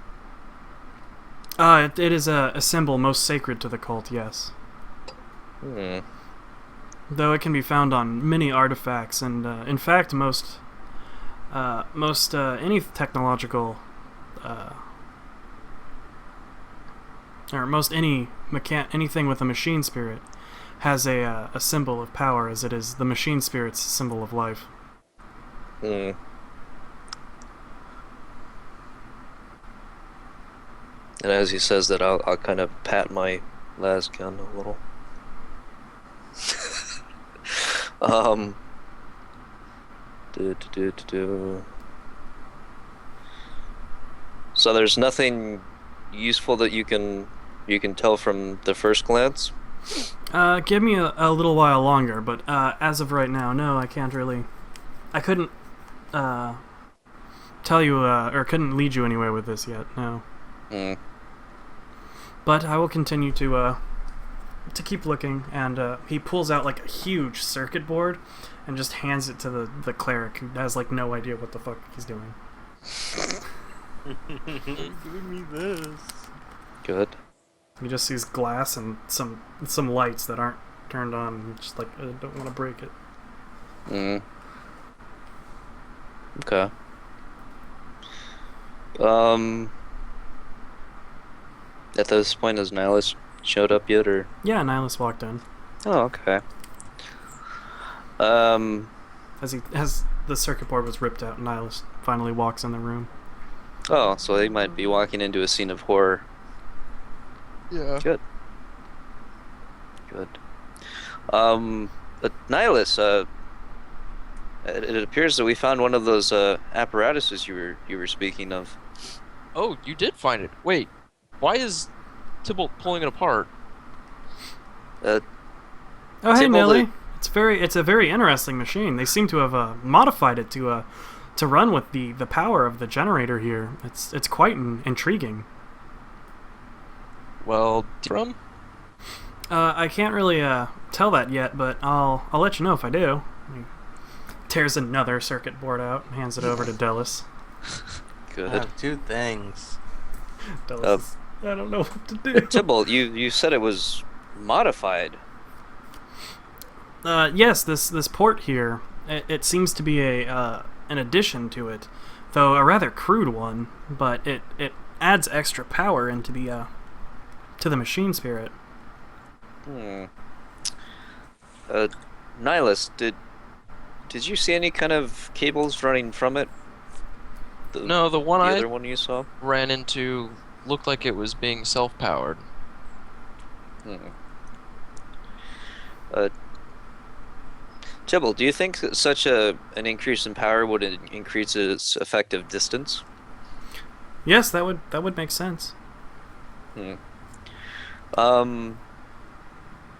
Speaker 1: It is a symbol most sacred to the cult, yes. Though it can be found on many artifacts, and in fact, most any technological, or most anything with a machine spirit has a symbol of power, as it is the machine spirit's symbol of life.
Speaker 3: And as he says that, I'll kind of pat my last gun a little. So there's nothing useful that you can tell from the first glance?
Speaker 1: Give me a little while longer, but as of right now, no, I can't really. I couldn't tell you or couldn't lead you anywhere with this yet. No. But I will continue to keep looking, and he pulls out like a huge circuit board and just hands it to the cleric, who has like no idea what the fuck he's doing.
Speaker 2: Giving me this.
Speaker 3: Good.
Speaker 1: He just sees glass and some lights that aren't turned on, and just like, I don't want to break it.
Speaker 3: Okay. At this point, has Nihilus showed up yet, or?
Speaker 1: Yeah, Nihilus walked in.
Speaker 3: Oh, okay.
Speaker 1: As the circuit board was ripped out, Nihilus finally walks in the room.
Speaker 3: Oh, so they might be walking into a scene of horror.
Speaker 4: Yeah.
Speaker 3: Good. But Nihilus, it appears that we found one of those apparatuses you were speaking of.
Speaker 4: Oh, you did find it. Wait, why is Tybalt pulling it apart?
Speaker 1: Oh, hey,
Speaker 3: Tybalt,
Speaker 1: Millie. It's a very interesting machine. They seem to have modified it to run with the power of the generator here. It's quite intriguing.
Speaker 4: Well, from?
Speaker 1: I can't really tell that yet, but I'll let you know if I do. He tears another circuit board out and hands it over to Delis.
Speaker 2: I
Speaker 3: Good.
Speaker 2: have two things.
Speaker 1: Delis is, I don't know what to do.
Speaker 3: Tybalt, you said it was modified.
Speaker 1: Yes, this port here, it seems to be an addition to it, though a rather crude one. But it adds extra power into the to the machine spirit.
Speaker 3: Nihilus, did you see any kind of cables running from it?
Speaker 4: No, the one
Speaker 3: The
Speaker 4: I
Speaker 3: other one you saw?
Speaker 4: ran into looked like it was being self-powered.
Speaker 3: Tybalt, do you think that such an increase in power would increase its effective distance?
Speaker 1: Yes, that would make sense.
Speaker 3: Do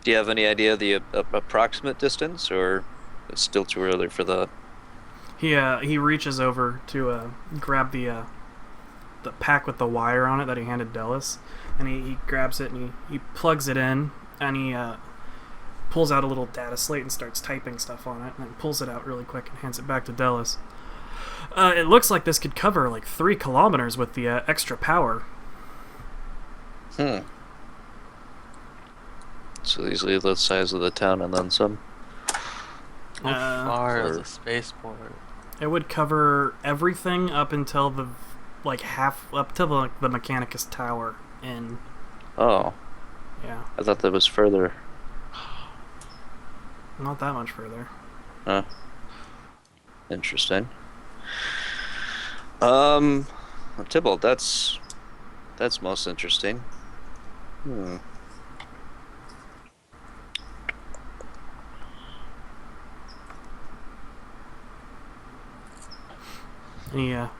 Speaker 3: you have any idea of the approximate distance, or it's still too early for that?
Speaker 1: He reaches over to grab the pack with the wire on it that he handed Delis, and he grabs it and he plugs it in, and he pulls out a little data slate and starts typing stuff on it, and then pulls it out really quick and hands it back to Delis. It looks like this could cover like 3 kilometers with the extra power.
Speaker 3: So easily the size of the town and then some.
Speaker 2: How far is
Speaker 3: or-
Speaker 2: a spaceport?
Speaker 1: It would cover everything up until the up to the Mechanicus Tower in.
Speaker 3: Oh,
Speaker 1: Yeah,
Speaker 3: I thought that was further.
Speaker 1: not that much further.
Speaker 3: Interesting. Tybalt, that's most interesting.
Speaker 1: And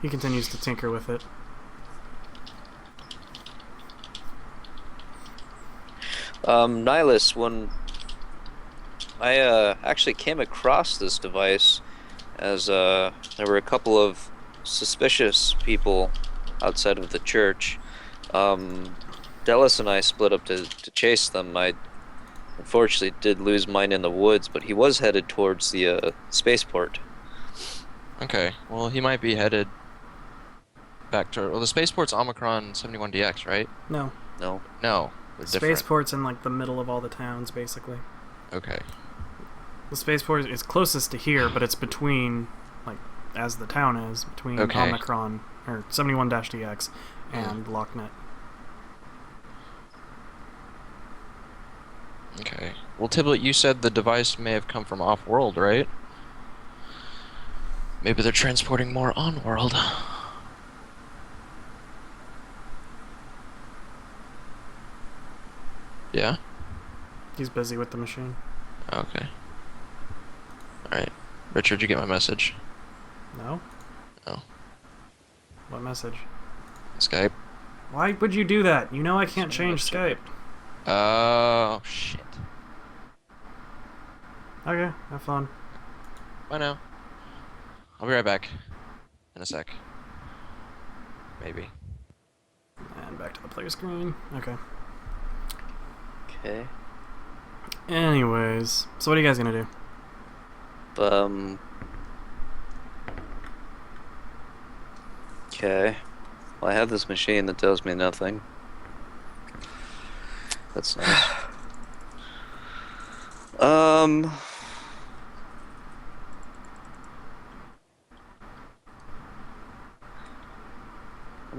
Speaker 1: he continues to tinker with it.
Speaker 3: Nihilus, when I actually came across this device, as there were a couple of suspicious people outside of the church. Delis and I split up to chase them. I unfortunately did lose mine in the woods, but he was headed towards the spaceport.
Speaker 4: Okay, well, he might be headed back to... Well, the spaceport's Omicron 71DX, right?
Speaker 1: No,
Speaker 3: No.
Speaker 4: No, they're different.
Speaker 1: spaceport's in like the middle of all the towns, basically.
Speaker 4: Okay.
Speaker 1: The spaceport is closest to here, but it's between, like, as the town is, between
Speaker 4: Okay.
Speaker 1: Omicron, or 71-DX, and Lochnet.
Speaker 4: Okay. Well, Tybalt, you said the device may have come from off-world, right? Maybe they're transporting more on-world. Yeah?
Speaker 1: He's busy with the machine.
Speaker 4: Okay. Alright. Richard, you get my message?
Speaker 1: No?
Speaker 4: Oh.
Speaker 1: What message?
Speaker 4: Skype?
Speaker 1: Why would you do that? You know I can't change Skype.
Speaker 4: Oh, shit.
Speaker 1: Okay, have fun.
Speaker 4: Bye now. I'll be right back. In a sec. Maybe.
Speaker 1: And back to the player screen. Okay.
Speaker 3: Okay.
Speaker 1: Anyways, so what are you guys gonna do?
Speaker 3: Okay. Well, I have this machine that tells me nothing. That's nice. I'm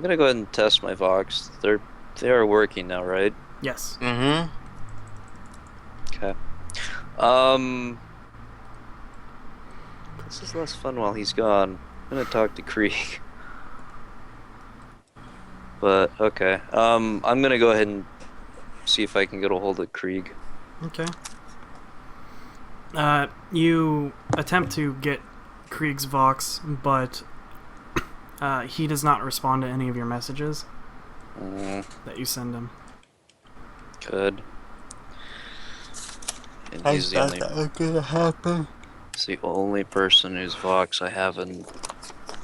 Speaker 3: gonna go ahead and test my Vox. They are working now, right?
Speaker 1: Yes.
Speaker 2: Mm-hmm.
Speaker 3: Okay. This is less fun while he's gone. I'm gonna talk to Krieg. But okay. I'm gonna go ahead and see if I can get a hold of Krieg.
Speaker 1: Okay. You attempt to get Krieg's Vox, but he does not respond to any of your messages that you send him.
Speaker 3: Good. And he's the only.
Speaker 2: That was gonna happen.
Speaker 3: He's the only person whose Vox I have in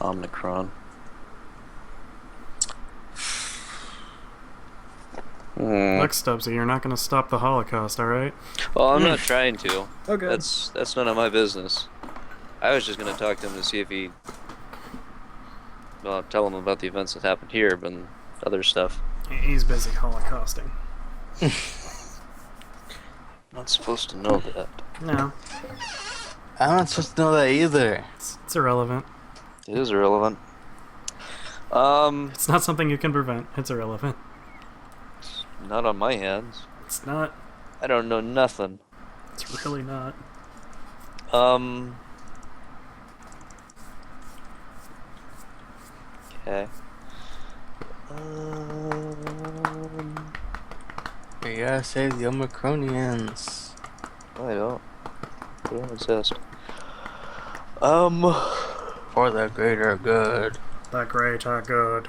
Speaker 3: Omicron.
Speaker 1: Look, Stubbsy, you're not going to stop the Holocaust, alright?
Speaker 3: Well, I'm not trying to.
Speaker 1: Okay.
Speaker 3: That's none of my business. I was just gonna talk to him to see if he, well, tell him about the events that happened here, but other stuff.
Speaker 1: He's busy holocausting.
Speaker 3: Not supposed to know that.
Speaker 1: No,
Speaker 2: I'm not supposed to know that either.
Speaker 1: it's irrelevant.
Speaker 3: It is irrelevant.
Speaker 1: It's not something you can prevent. It's irrelevant.
Speaker 3: Not on my hands.
Speaker 1: It's not.
Speaker 3: I don't know nothing.
Speaker 1: It's really not.
Speaker 3: Okay.
Speaker 2: You gotta save the Omicronians.
Speaker 3: I don't. They don't exist.
Speaker 2: For the greater good.
Speaker 1: The great are good.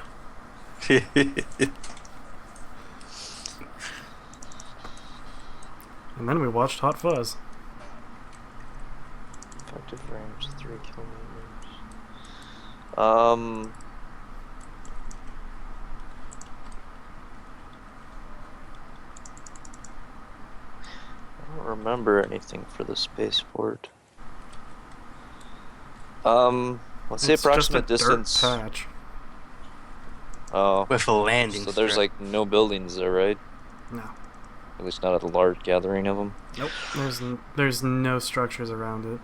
Speaker 1: And then we watched Hot Fuzz.
Speaker 3: Effective range 3 kilometers. I don't remember anything for the spaceport. What's the
Speaker 1: It's
Speaker 3: approximate
Speaker 1: just a
Speaker 3: distance?
Speaker 1: dirt patch.
Speaker 3: Oh,
Speaker 2: With a landing
Speaker 3: so there's
Speaker 2: strip.
Speaker 3: like no buildings there, right?
Speaker 1: No.
Speaker 3: At least not a large gathering of them.
Speaker 1: Nope. There's no structures around it.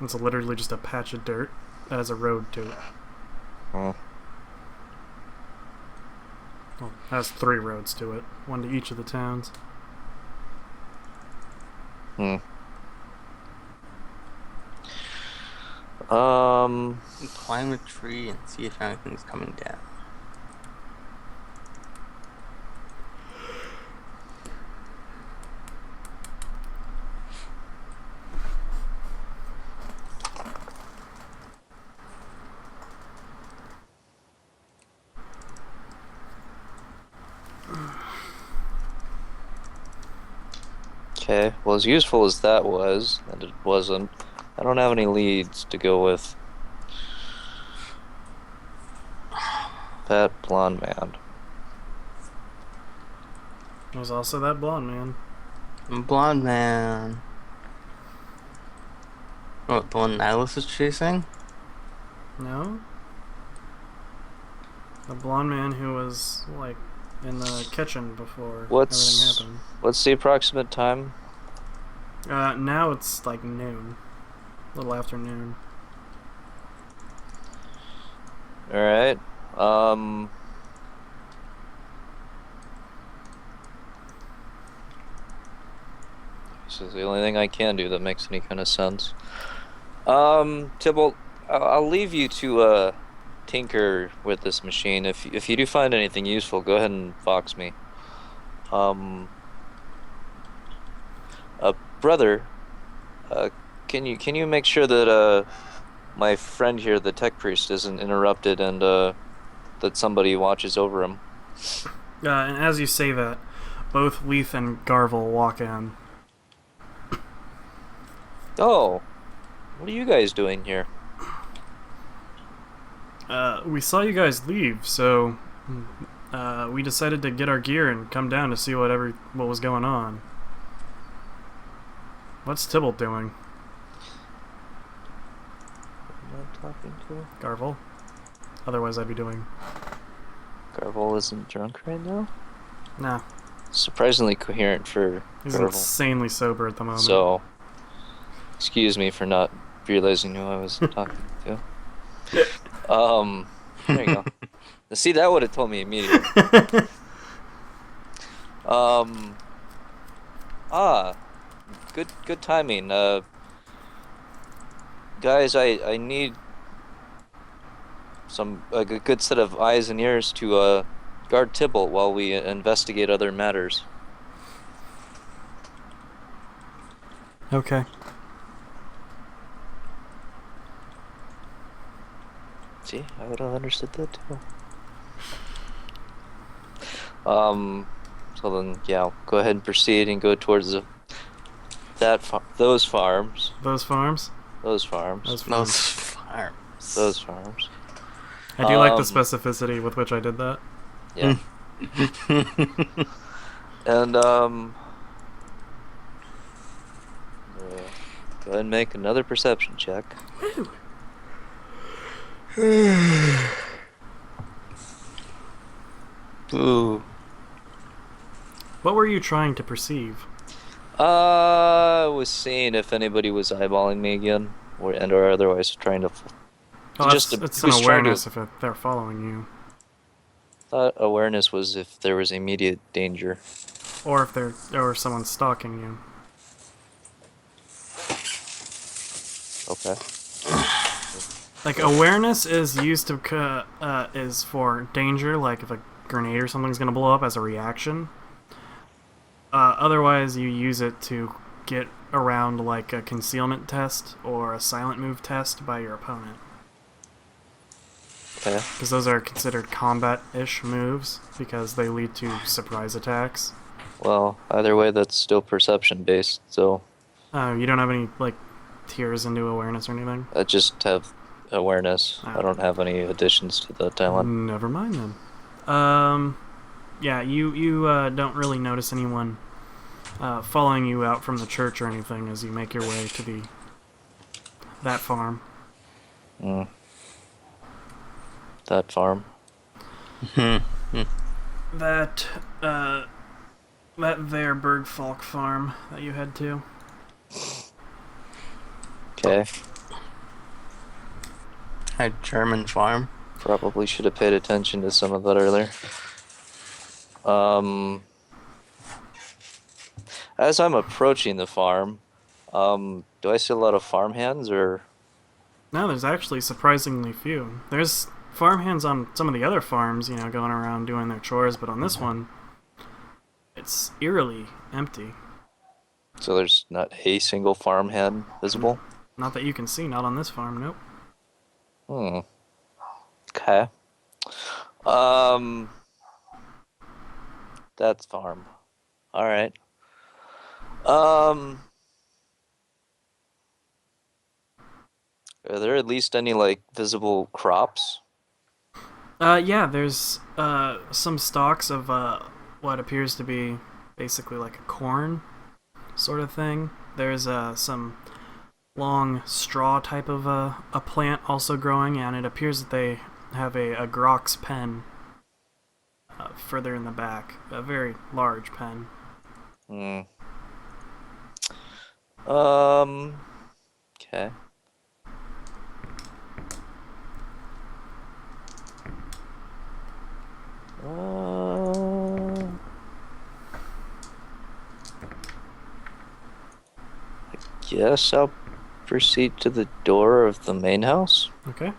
Speaker 1: It's literally just a patch of dirt that has a road to it.
Speaker 3: Hmm.
Speaker 1: Well, it has 3 roads to it, one to each of the towns.
Speaker 2: Climb a tree and see if anything's coming down.
Speaker 3: Okay, well, as useful as that was, and it wasn't, I don't have any leads to go with. That blonde man.
Speaker 1: There's also that blonde man.
Speaker 2: Blonde man. What, the one Nihilus is chasing?
Speaker 1: No? The blonde man who was, like, in the kitchen before everything happened.
Speaker 3: What's the approximate time?
Speaker 1: Now it's, like, noon. A little after noon.
Speaker 3: Alright. This is the only thing I can do that makes any kind of sense. Tybalt, I'll leave you to, tinker with this machine. If you do find anything useful, go ahead and vox me. Brother, can you make sure that my friend here, the tech priest, isn't interrupted and that somebody watches over him?
Speaker 1: And as you say that, both Leith and Garvel walk in.
Speaker 3: Oh, what are you guys doing here?
Speaker 1: We saw you guys leave, so we decided to get our gear and come down to see what was going on. What's Tybalt doing?
Speaker 3: Am I talking to?
Speaker 1: Garvel? Otherwise I'd be doing...
Speaker 3: Garvel isn't drunk right now?
Speaker 1: Nah,
Speaker 3: Surprisingly coherent for
Speaker 1: he's
Speaker 3: Garvel.
Speaker 1: insanely sober at the moment.
Speaker 3: So, excuse me for not realizing who I was talking to. There you go. See, that would have told me immediately. Good timing. Guys, I need a good set of eyes and ears to guard Tybalt while we investigate other matters.
Speaker 1: Okay.
Speaker 3: See, I would have understood that too. So then, yeah, go ahead and proceed and go towards those farms.
Speaker 1: Those farms?
Speaker 3: Those farms.
Speaker 1: Those
Speaker 2: Those
Speaker 1: farms.
Speaker 2: farms.
Speaker 3: Those farms.
Speaker 1: I do like the specificity with which I did that.
Speaker 3: Yeah. And Go ahead and make another perception check.
Speaker 2: Ooh.
Speaker 1: What were you trying to perceive?
Speaker 3: I was seeing if anybody was eyeballing me again, or otherwise trying to.
Speaker 1: Oh,
Speaker 3: Just
Speaker 1: it's
Speaker 3: he
Speaker 1: an
Speaker 3: was trying to-
Speaker 1: awareness if they're following you,
Speaker 3: Thought awareness was if there was immediate danger.
Speaker 1: or if someone's stalking you.
Speaker 3: Okay.
Speaker 1: Like awareness is used to is for danger, like if a grenade or something's gonna blow up as a reaction. Otherwise, you use it to get around like a concealment test or a silent move test by your opponent.
Speaker 3: Okay.
Speaker 1: Because those are considered combat-ish moves because they lead to surprise attacks.
Speaker 3: Well, either way, that's still perception based. So
Speaker 1: You don't have any like tiers into awareness or anything?
Speaker 3: I just have awareness.
Speaker 1: Oh.
Speaker 3: I don't have any additions to the talent.
Speaker 1: Never mind then. Yeah, you don't really notice anyone following you out from the church or anything as you make your way to that farm.
Speaker 3: Mm. That farm.
Speaker 1: That there Bergfalk farm that you head to.
Speaker 3: Okay.
Speaker 2: A German farm.
Speaker 3: Probably should have paid attention to some of that earlier. As I'm approaching the farm, do I see a lot of farmhands or?
Speaker 1: No, there's actually surprisingly few. There's farmhands on some of the other farms, going around doing their chores, but on this one, it's eerily empty.
Speaker 3: So there's not a single farmhand visible?
Speaker 1: Not that you can see, not on this farm, nope.
Speaker 3: Okay. That's farm. Alright. Are there at least any, like, visible crops?
Speaker 1: Yeah, there's some stalks of what appears to be basically like a corn sort of thing. There's some long straw type of a plant also growing, and it appears that they have a Grox pen further in the back. A very large pen.
Speaker 3: Okay. I guess I'll proceed to the door of the main house.
Speaker 1: Okay.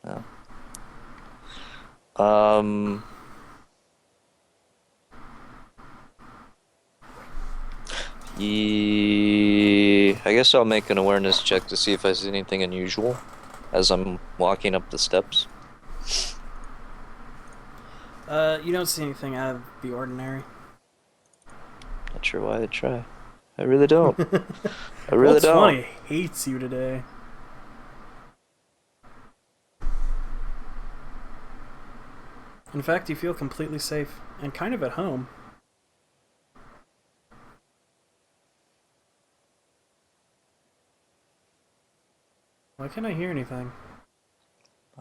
Speaker 3: Yeah. I guess I'll make an awareness check to see if I see anything unusual as I'm walking up the steps.
Speaker 1: You don't see anything out of the ordinary.
Speaker 3: Not sure why I'd try. I really don't. I really don't.
Speaker 1: Funny hates you today. In fact, you feel completely safe and kind of at home. Why can't I hear anything?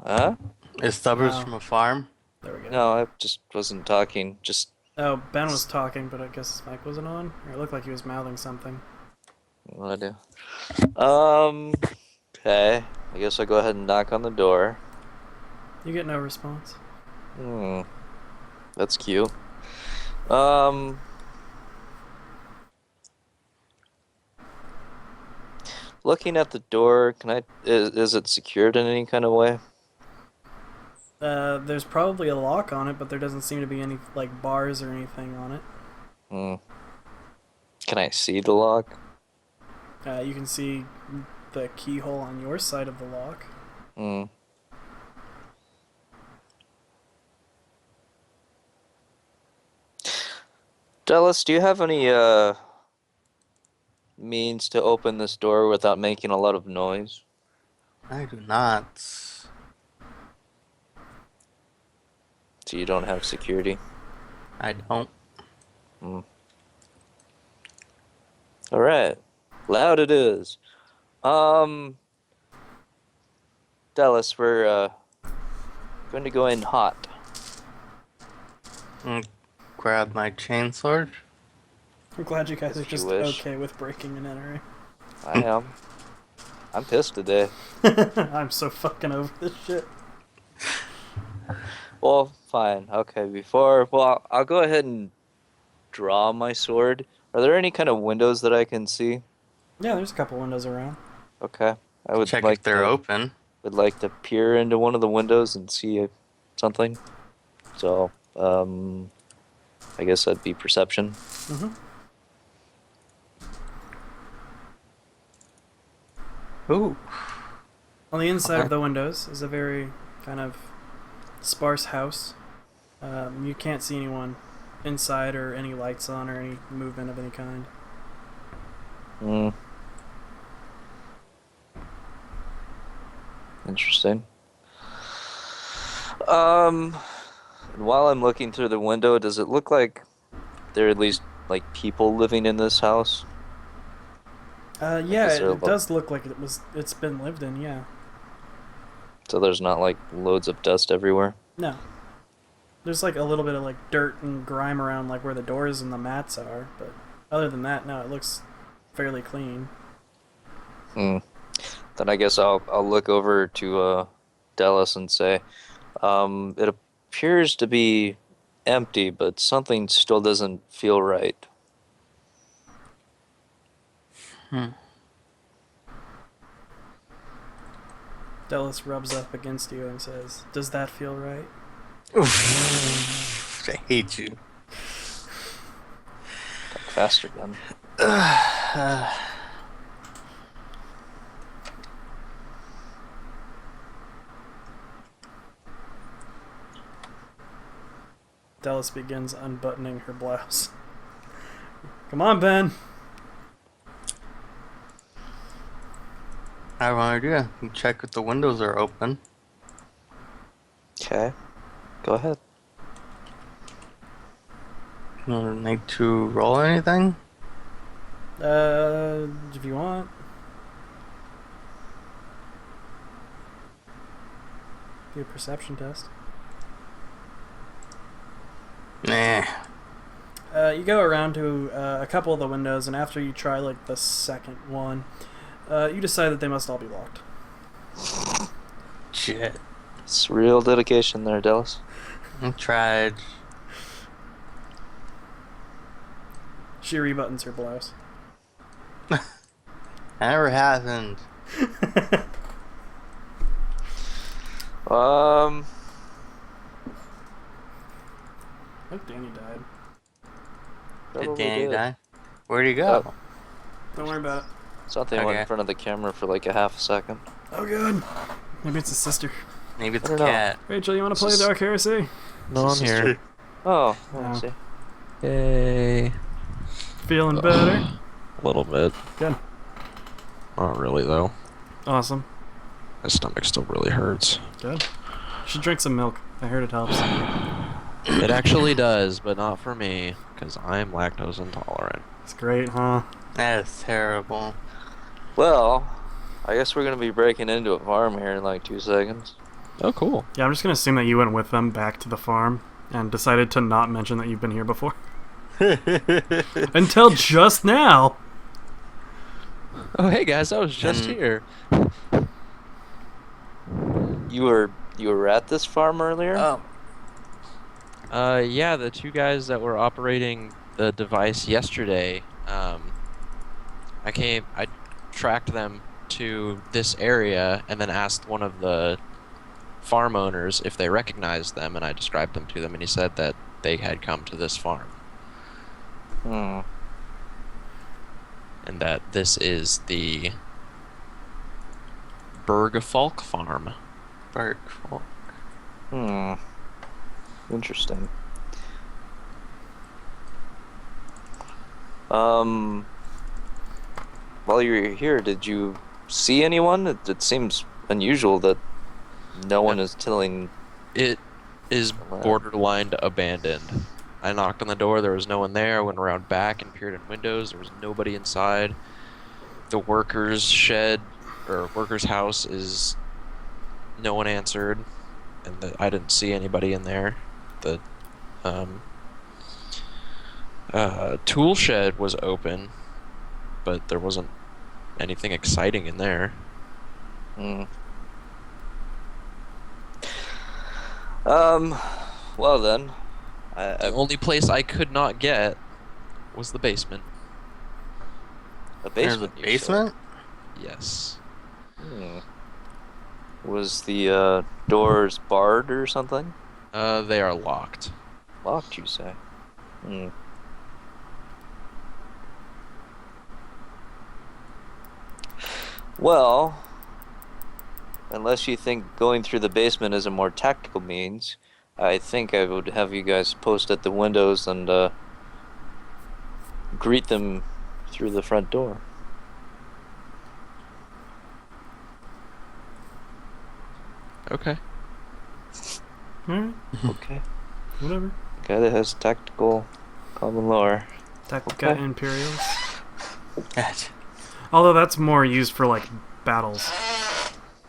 Speaker 3: Huh?
Speaker 2: Is Stubbers
Speaker 1: Wow.
Speaker 2: from a farm?
Speaker 1: There we go.
Speaker 3: No, I just wasn't talking. Just
Speaker 1: Oh, Ben was talking, but I guess his mic wasn't on. Or it looked like he was mouthing something.
Speaker 3: what I do. Okay. I guess I'll go ahead and knock on the door.
Speaker 1: You get no response.
Speaker 3: That's cute. Looking at the door, is it secured in any kind of way?
Speaker 1: There's probably a lock on it, but there doesn't seem to be any, like, bars or anything on it.
Speaker 3: Can I see the lock?
Speaker 1: You can see the keyhole on your side of the lock.
Speaker 3: Dallas, do you have any means to open this door without making a lot of noise?
Speaker 2: I do not.
Speaker 3: So you don't have security?
Speaker 2: I don't.
Speaker 3: Alright. Loud it is. Um, Dallas, we're going to go in hot.
Speaker 2: Mm, grab my chainsword.
Speaker 1: I'm glad you guys are
Speaker 3: If you
Speaker 1: just
Speaker 3: wish.
Speaker 1: okay with breaking and entering.
Speaker 3: I am. I'm pissed today.
Speaker 1: I'm so fucking over this shit.
Speaker 3: Well, fine. Okay, well, I'll go ahead and draw my sword. Are there any kind of windows that I can see?
Speaker 1: Yeah, there's a couple windows around.
Speaker 3: Okay. I would
Speaker 2: Check
Speaker 3: like
Speaker 2: if they're
Speaker 3: to
Speaker 2: open.
Speaker 3: peer into one of the windows and see something. So, I guess that'd be perception.
Speaker 1: Mm-hmm.
Speaker 2: Ooh.
Speaker 1: On the inside
Speaker 2: Okay.
Speaker 1: of the windows is a very kind of sparse house. You can't see anyone inside or any lights on or any movement of any kind.
Speaker 3: Hmm. Interesting. And while I'm looking through the window, does it look like there are at least like people living in this house?
Speaker 1: Yeah,
Speaker 3: is there
Speaker 1: it does look like it's been lived in, yeah.
Speaker 3: So there's not like loads of dust everywhere?
Speaker 1: No. There's like a little bit of like dirt and grime around like where the doors and the mats are, but other than that, no, it looks fairly clean.
Speaker 3: Hmm. Then I guess I'll look over to Dallas and say, it appears to be empty, but something still doesn't feel right.
Speaker 2: Hmm.
Speaker 1: Dallas rubs up against you and says, "Does that feel right?"
Speaker 2: Oof. I hate you.
Speaker 3: Talk faster, then.
Speaker 1: Dallas begins unbuttoning her blouse. Come on, Ben.
Speaker 2: I have an idea. You check if the windows are open.
Speaker 3: Okay. Go ahead.
Speaker 2: You don't need to roll anything?
Speaker 1: If you want. Do a perception test.
Speaker 2: Nah.
Speaker 1: You go around to a couple of the windows, and after you try like the second one, you decide that they must all be locked.
Speaker 2: Shit.
Speaker 3: It's real dedication there, Dallas.
Speaker 2: I tried.
Speaker 1: She rebuttons her blouse.
Speaker 2: That never happened.
Speaker 1: I think Danny died.
Speaker 2: Did
Speaker 3: Probably
Speaker 2: Danny
Speaker 3: did.
Speaker 2: die? Where'd he go?
Speaker 1: Don't worry about it.
Speaker 3: Something went in
Speaker 2: Okay.
Speaker 3: front of the camera for like a half a second.
Speaker 1: Oh, good. Maybe it's his sister.
Speaker 2: Maybe it's
Speaker 3: I
Speaker 2: a
Speaker 3: don't know.
Speaker 2: cat.
Speaker 1: Rachel, you want to play
Speaker 3: This is-
Speaker 1: Dark Heresy?
Speaker 4: No, I'm here.
Speaker 3: Oh,
Speaker 1: Oh.
Speaker 3: I see.
Speaker 4: Yay.
Speaker 1: Feeling better?
Speaker 4: A little bit.
Speaker 1: Good.
Speaker 4: Not really, though.
Speaker 1: Awesome.
Speaker 4: My stomach still really hurts.
Speaker 1: Good. You should drink some milk. I heard it helps.
Speaker 4: It actually does, but not for me, because I'm lactose intolerant.
Speaker 1: It's great, huh?
Speaker 2: That is terrible.
Speaker 3: Well, I guess we're gonna be breaking into a farm here in like 2 seconds.
Speaker 4: Oh, cool.
Speaker 1: Yeah, I'm just gonna assume that you went with them back to the farm and decided to not mention that you've been here before. Until just now.
Speaker 4: Oh, hey guys, I was just
Speaker 2: Mm.
Speaker 4: here.
Speaker 3: You were at this farm earlier?
Speaker 2: Oh.
Speaker 4: Yeah, the two guys that were operating the device yesterday, I tracked them to this area and then asked one of the farm owners if they recognized them, and I described them to them, and he said that they had come to this farm,
Speaker 3: Hmm.
Speaker 4: and that this is the Bergfalk farm.
Speaker 2: Bergfalk.
Speaker 3: Hmm. Interesting. While you were here, did you see anyone? It seems unusual that no one is telling.
Speaker 4: It is
Speaker 3: Wow.
Speaker 4: borderline abandoned. I knocked on the door, there was no one there. I went around back and peered in windows, there was nobody inside. The workers' shed or workers' house is no one answered, and I didn't see anybody in there. The um, tool shed was open, but there wasn't anything exciting in there.
Speaker 3: Hmm. Um. Well then,
Speaker 4: The only place I could not get was the basement.
Speaker 3: a
Speaker 2: There's a
Speaker 3: basement. you said.
Speaker 2: basement?
Speaker 4: Yes.
Speaker 3: Hmm. Was the doors barred or something?
Speaker 4: They are locked.
Speaker 3: Locked, you say? Hmm. Well, unless you think going through the basement is a more tactical means, I think I would have you guys post at the windows and greet them through the front door.
Speaker 4: Okay.
Speaker 1: Alright,
Speaker 3: Okay.
Speaker 1: whatever.
Speaker 3: Guy that has tactical common lore.
Speaker 1: Tactica
Speaker 3: Okay.
Speaker 1: Imperials.
Speaker 2: Gotcha.
Speaker 1: Although that's more used for, like, battles.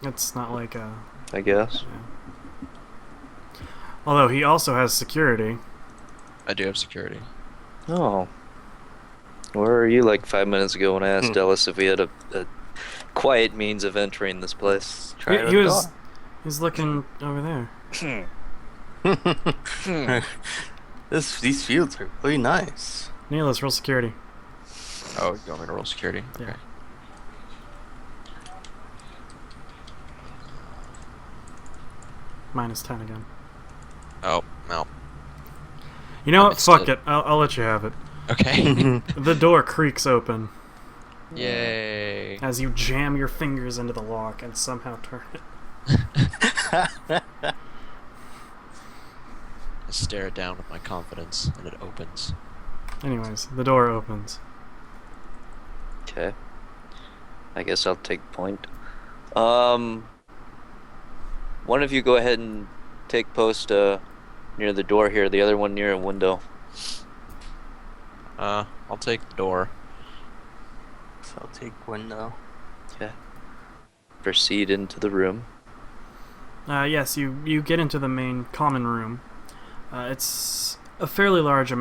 Speaker 1: It's not like,
Speaker 3: I guess.
Speaker 1: Although he also has security.
Speaker 4: I do have security.
Speaker 3: Oh. Where were you like 5 minutes ago when I asked Ellis if we had a quiet means of entering this place?
Speaker 2: Try
Speaker 1: He
Speaker 2: the
Speaker 1: was
Speaker 2: door.
Speaker 1: he's looking over there.
Speaker 2: These fields are really nice.
Speaker 1: Neil, let's roll security.
Speaker 4: Oh, you want me to roll security?
Speaker 1: Yeah.
Speaker 4: Okay.
Speaker 1: -10 again.
Speaker 4: Oh, no.
Speaker 1: You know
Speaker 4: I
Speaker 1: what?
Speaker 4: missed
Speaker 1: Fuck
Speaker 4: it.
Speaker 1: it. I'll let you have it.
Speaker 4: Okay.
Speaker 1: The door creaks open
Speaker 4: Yay.
Speaker 1: as you jam your fingers into the lock and somehow turn it.
Speaker 4: I stare it down with my confidence, and it opens.
Speaker 1: Anyways, the door opens.
Speaker 3: Okay. I guess I'll take point. One of you go ahead and take post near the door here, the other one near a window.
Speaker 4: I'll take the door.
Speaker 2: So I'll take window.
Speaker 3: Okay. Proceed into the room.
Speaker 1: Yes, you get into the main common room. It's a fairly large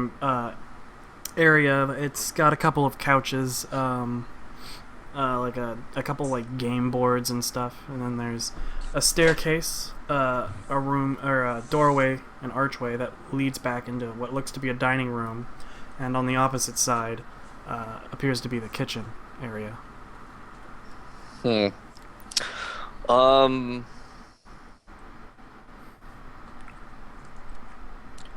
Speaker 1: area. It's got a couple of couches, like a couple like game boards and stuff, and then there's a staircase, a room or a doorway, an archway that leads back into what looks to be a dining room, and on the opposite side appears to be the kitchen area.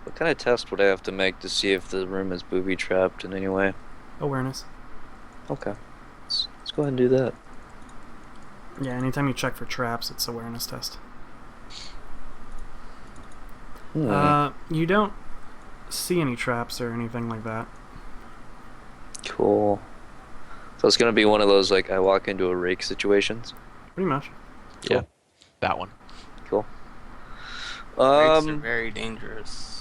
Speaker 3: What kind of test would I have to make to see if the room is booby trapped in any way?
Speaker 1: Awareness.
Speaker 3: Okay. Let's go ahead and do that.
Speaker 1: Yeah, anytime you check for traps, it's awareness test. You don't see any traps or anything like that.
Speaker 3: Cool. So it's gonna be one of those like I walk into a rake situations.
Speaker 1: Pretty much.
Speaker 4: Yeah. That one.
Speaker 3: Cool.
Speaker 2: Rakes are very dangerous.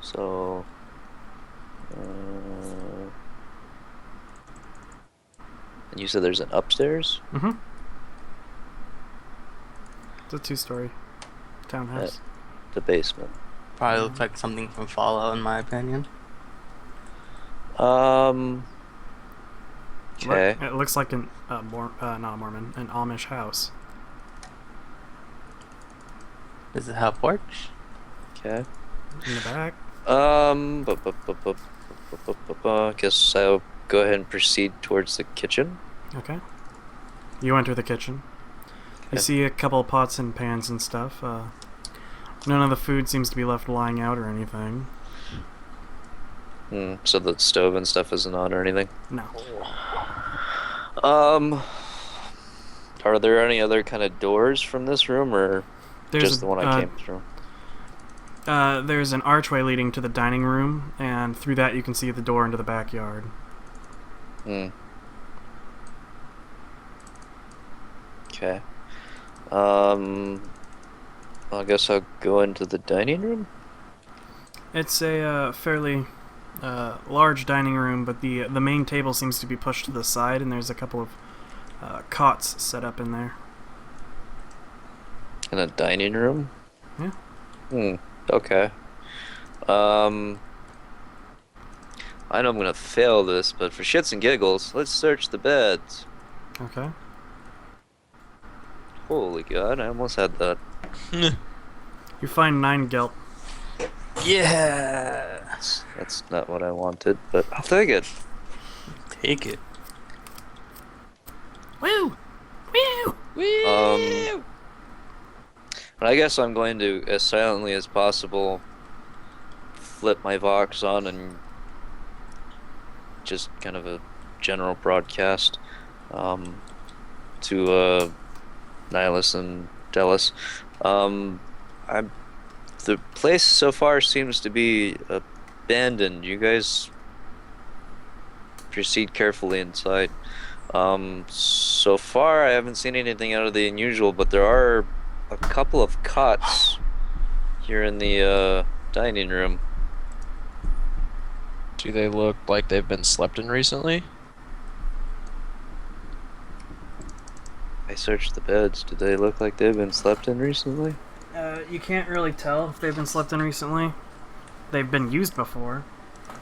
Speaker 3: So. And you said there's an upstairs?
Speaker 1: Mm-hmm. It's a 2-story townhouse.
Speaker 3: The basement.
Speaker 2: Probably looks like something from Fallout, in my opinion.
Speaker 3: Okay.
Speaker 1: It looks like not a Mormon, an Amish house.
Speaker 2: Does it have porch?
Speaker 3: Okay.
Speaker 1: In the back.
Speaker 3: Guess I'll go ahead and proceed towards the kitchen.
Speaker 1: Okay. You enter the kitchen. You
Speaker 3: Okay.
Speaker 1: see a couple of pots and pans and stuff. None of the food seems to be left lying out or anything.
Speaker 3: So the stove and stuff isn't on or anything?
Speaker 1: No.
Speaker 3: Are there any other kind of doors from this room, or just the one I came through?
Speaker 1: There's an archway leading to the dining room, and through that you can see the door into the backyard.
Speaker 3: Okay. I guess I'll go into the dining room?
Speaker 1: It's a fairly large dining room, but the main table seems to be pushed to the side, and there's a couple of cots set up in there.
Speaker 3: In a dining room?
Speaker 1: Yeah.
Speaker 3: Okay. I know I'm gonna fail this, but for shits and giggles, let's search the beds.
Speaker 1: Okay.
Speaker 3: Holy God, I almost had that.
Speaker 1: You find 9 gelt.
Speaker 3: Yes! That's not what I wanted, but I'll take it.
Speaker 2: Take it.
Speaker 1: Woo! Woo!
Speaker 3: And I guess I'm going to, as silently as possible, flip my Vox on and just kind of a general broadcast to Nihilus and Delis. The place so far seems to be abandoned. You guys proceed carefully inside. So far, I haven't seen anything out of the unusual, but there are a couple of cots here in the dining room.
Speaker 4: Do they look like they've been slept in recently?
Speaker 3: I searched the beds. Do they look like they've been slept in recently?
Speaker 1: You can't really tell if they've been slept in recently. They've been used before,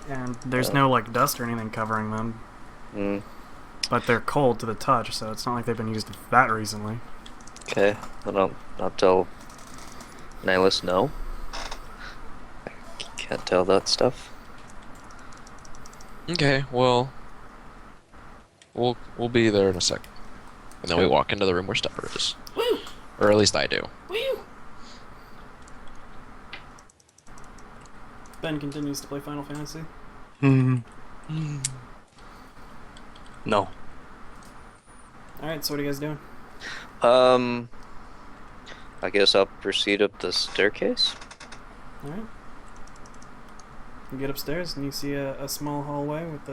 Speaker 1: and there's no like dust or anything covering them. But they're cold to the touch, so it's not like they've been used that recently.
Speaker 3: Okay, then I'll tell Nihilus no. I can't tell that stuff.
Speaker 4: Okay, well, we'll be there in a second. And then we walk into the room where Stepper is.
Speaker 1: Woo!
Speaker 4: Or at least I do.
Speaker 1: Woo! Ben continues to play Final Fantasy.
Speaker 2: No.
Speaker 1: Alright, so what are you guys doing?
Speaker 3: I guess I'll proceed up the staircase.
Speaker 1: Alright. You get upstairs and you see a small hallway with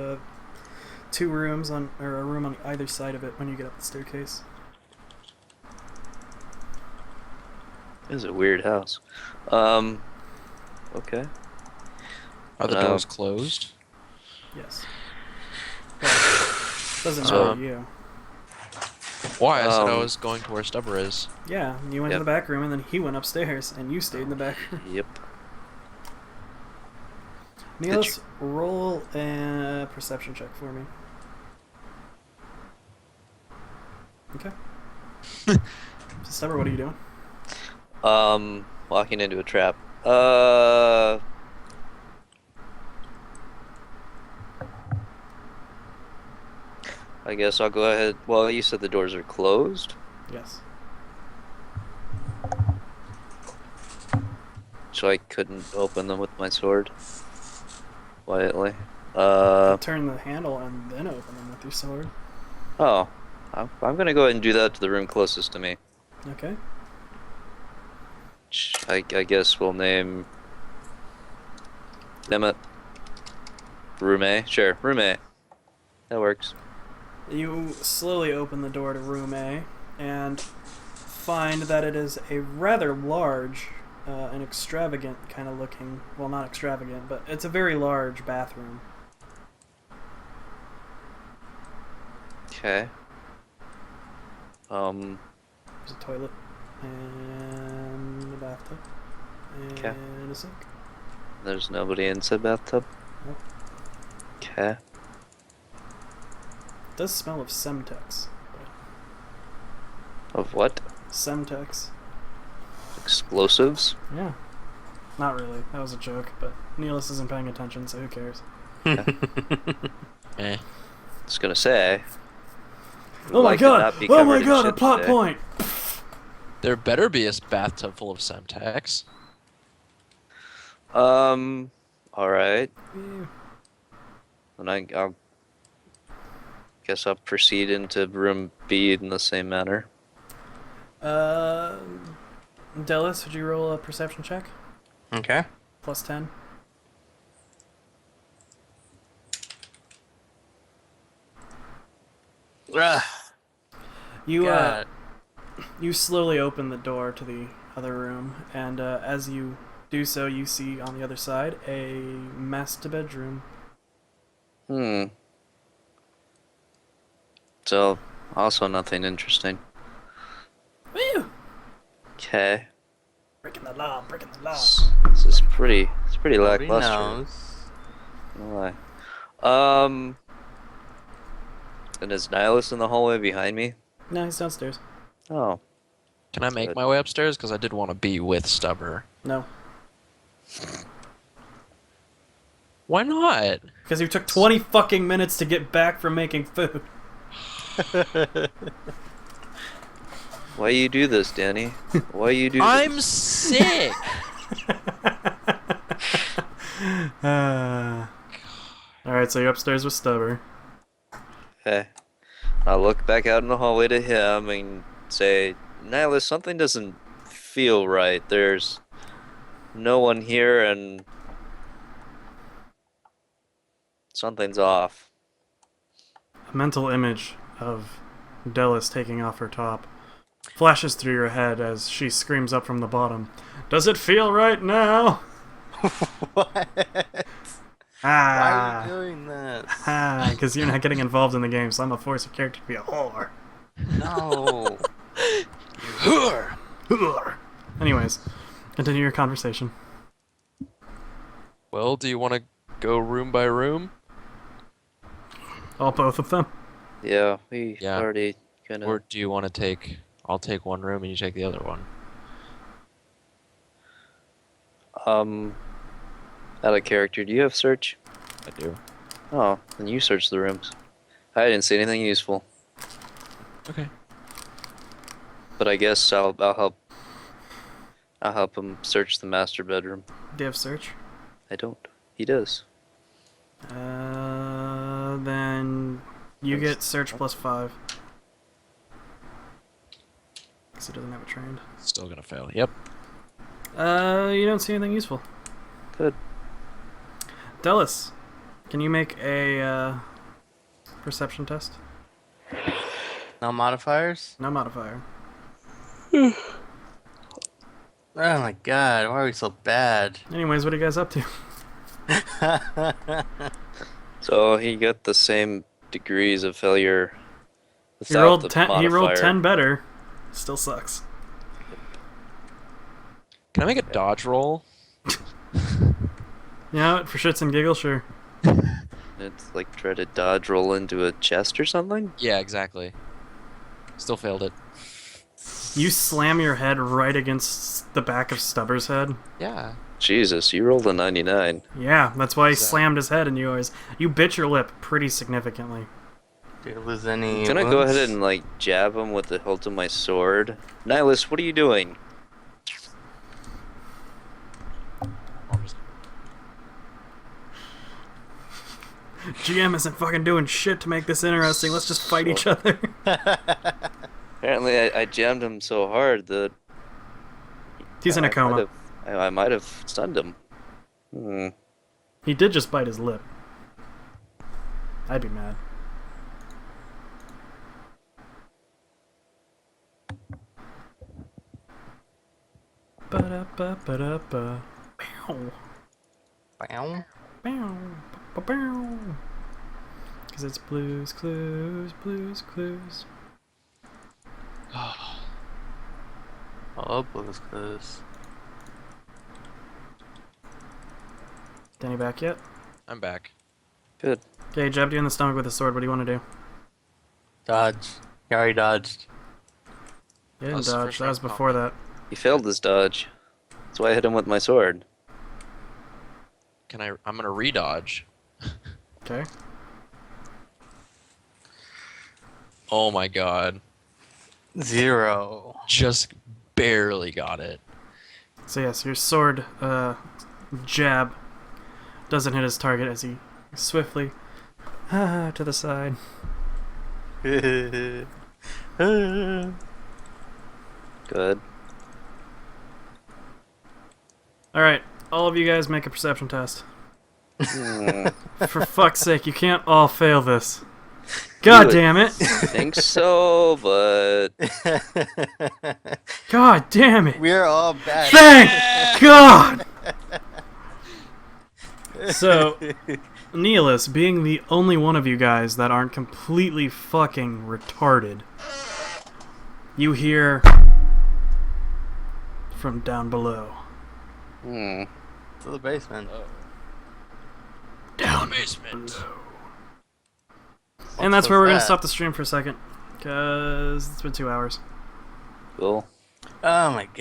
Speaker 1: 2 rooms or a room on either side of it when you get up the staircase.
Speaker 3: This is a weird house. Okay.
Speaker 4: Are the doors closed?
Speaker 1: Yes. Well, doesn't matter to you.
Speaker 4: Why? I said I was going to where Stubber is.
Speaker 1: Yeah, you went to
Speaker 3: Yep.
Speaker 1: the back room and then he went upstairs and you stayed in the back room.
Speaker 3: Yep.
Speaker 1: Niels, roll a perception check for me. Okay. So, Stubber, what are you doing?
Speaker 3: Walking into a trap. I guess I'll go ahead. Well, you said the doors are closed,
Speaker 1: Yes.
Speaker 3: so I couldn't open them with my sword quietly.
Speaker 1: You turn the handle and then open them with your sword.
Speaker 3: Oh, I'm gonna go ahead and do that to the room closest to me.
Speaker 1: Okay.
Speaker 3: I guess we'll name. Damn it. Room A? Sure, room A. That works.
Speaker 1: You slowly open the door to room A and find that it is a rather large and extravagant kind of looking, well, not extravagant, but it's a very large bathroom.
Speaker 3: Okay.
Speaker 1: There's a toilet and a bathtub and
Speaker 3: Okay.
Speaker 1: a sink.
Speaker 3: There's nobody in said bathtub?
Speaker 1: Nope.
Speaker 3: Okay.
Speaker 1: It does smell of Semtex.
Speaker 3: Of what?
Speaker 1: Semtex.
Speaker 3: Explosives?
Speaker 1: Yeah. Not really. That was a joke, but Neelis isn't paying attention, so who cares?
Speaker 4: Eh.
Speaker 3: Just gonna say.
Speaker 1: Oh my
Speaker 3: like to
Speaker 1: god!
Speaker 3: not be
Speaker 1: Oh
Speaker 3: covered
Speaker 1: my
Speaker 3: in
Speaker 1: god, a
Speaker 3: shit
Speaker 1: plot
Speaker 3: today.
Speaker 1: point!
Speaker 4: There better be a bathtub full of Semtex.
Speaker 3: Alright.
Speaker 1: Ew.
Speaker 3: And I'll guess I'll proceed into room B in the same manner.
Speaker 1: Delis, would you roll a perception check?
Speaker 2: Okay.
Speaker 1: Plus 10. You
Speaker 2: God.
Speaker 1: you slowly open the door to the other room, and as you do so, you see on the other side a master bedroom.
Speaker 3: So, also nothing interesting.
Speaker 1: Woo!
Speaker 3: Okay.
Speaker 1: Breaking the law, breaking the law.
Speaker 3: This is pretty. It's pretty
Speaker 2: Nobody
Speaker 3: lackluster.
Speaker 2: knows.
Speaker 3: No lie. And is Nihilus in the hallway behind me?
Speaker 1: No, he's downstairs.
Speaker 3: Oh.
Speaker 4: Can I make my way upstairs? Because I did want to be with Stubber.
Speaker 1: No.
Speaker 4: Why not?
Speaker 1: Because you took 20 fucking minutes to get back from making food.
Speaker 3: Why you do this, Danny? Why you do
Speaker 4: I'm
Speaker 3: this?
Speaker 4: sick!
Speaker 1: Alright, so you're upstairs with Stubber.
Speaker 3: Okay. I'll look back out in the hallway to him and say, Nihilus, something doesn't feel right. There's no one here and something's off.
Speaker 1: A mental image of Delis taking off her top flashes through your head as she screams up from the bottom. Does it feel right now?
Speaker 2: What? Why are you doing this?
Speaker 1: Because you're not getting involved in the game, so I'm gonna force your character to be a whore.
Speaker 2: No.
Speaker 1: Anyways, continue your conversation.
Speaker 4: Well, do you want to go room by room?
Speaker 1: All both of them?
Speaker 3: Yeah, we
Speaker 4: Yeah.
Speaker 3: already kind of.
Speaker 4: Or do you want to take... I'll take one room and you take the other one.
Speaker 3: Out of character, do you have search?
Speaker 4: I do.
Speaker 3: Oh, then you search the rooms. I didn't see anything useful,
Speaker 4: Okay.
Speaker 3: but I guess I'll help. I'll help him search the master bedroom.
Speaker 1: Do you have search?
Speaker 3: I don't. He does.
Speaker 1: Then you get search +5. Because he doesn't have it trained.
Speaker 4: Still gonna fail. Yep.
Speaker 1: You don't see anything useful.
Speaker 3: Good.
Speaker 1: Delis, can you make a perception test?
Speaker 2: No modifiers?
Speaker 1: No modifier.
Speaker 2: Oh my god, why are we so bad?
Speaker 1: Anyways, what are you guys up to?
Speaker 3: So he got the same degrees of failure.
Speaker 1: He
Speaker 3: Without
Speaker 1: rolled
Speaker 3: the
Speaker 1: 10. He rolled
Speaker 3: modifier.
Speaker 1: 10 better. Still sucks.
Speaker 4: Can I make a dodge roll?
Speaker 1: You know what? For shits and giggles, sure.
Speaker 3: It's like try to dodge roll into a chest or something.
Speaker 4: Yeah, exactly. Still failed it.
Speaker 1: You slam your head right against the back of Stubber's head.
Speaker 4: Yeah.
Speaker 3: Jesus, you rolled a 99.
Speaker 1: Yeah, that's why he
Speaker 4: So-
Speaker 1: slammed his head, and you bit your lip pretty significantly.
Speaker 2: Did you lose any
Speaker 3: Can I go
Speaker 2: wounds?
Speaker 3: ahead and like jab him with the hilt of my sword? Nihilus, what are you doing?
Speaker 4: I'll just-
Speaker 1: GM isn't fucking doing shit to make this interesting. Let's just fight each other.
Speaker 3: Apparently, I jammed him so hard that
Speaker 1: He's in a coma.
Speaker 3: I might have stunned him.
Speaker 1: He did just bite his lip. I'd be mad. Ba-da-ba-ba-da-ba. Bow.
Speaker 2: Bow.
Speaker 1: Bow. Ba-bow. 'Cause it's Blues Clues, Blues Clues.
Speaker 2: Oh, Blue's Clues.
Speaker 1: Danny back yet?
Speaker 4: I'm back.
Speaker 3: Good.
Speaker 1: Okay, jabbed you in the stomach with a sword. What do you want to do?
Speaker 2: Dodge. He already dodged.
Speaker 1: You didn't
Speaker 4: That's the
Speaker 1: dodge.
Speaker 4: first
Speaker 1: That was
Speaker 4: round.
Speaker 1: before that.
Speaker 3: He failed his dodge. That's why I hit him with my sword.
Speaker 4: Can I... I'm gonna re-dodge.
Speaker 1: Okay.
Speaker 4: Oh my god.
Speaker 2: 0.
Speaker 4: Just barely got it.
Speaker 1: So yes, your sword jab doesn't hit his target as he swiftly to the side.
Speaker 3: Good.
Speaker 1: Alright, all of you guys make a perception test.
Speaker 3: Hmm.
Speaker 1: For fuck's sake, you can't all fail this. God
Speaker 3: Do it.
Speaker 1: damn it!
Speaker 3: Think so, but
Speaker 1: God damn it!
Speaker 2: We're all bad.
Speaker 1: Thank God! So, Nihilus, being the only one of you guys that aren't completely fucking retarded, you hear from down below.
Speaker 3: Hmm.
Speaker 2: To the basement.
Speaker 1: Down
Speaker 4: basement.
Speaker 1: below. And that's
Speaker 2: What's
Speaker 1: where we're going to
Speaker 2: that?
Speaker 1: stop the stream for a second. Because it's been 2 hours.
Speaker 3: Cool.
Speaker 2: Oh my god.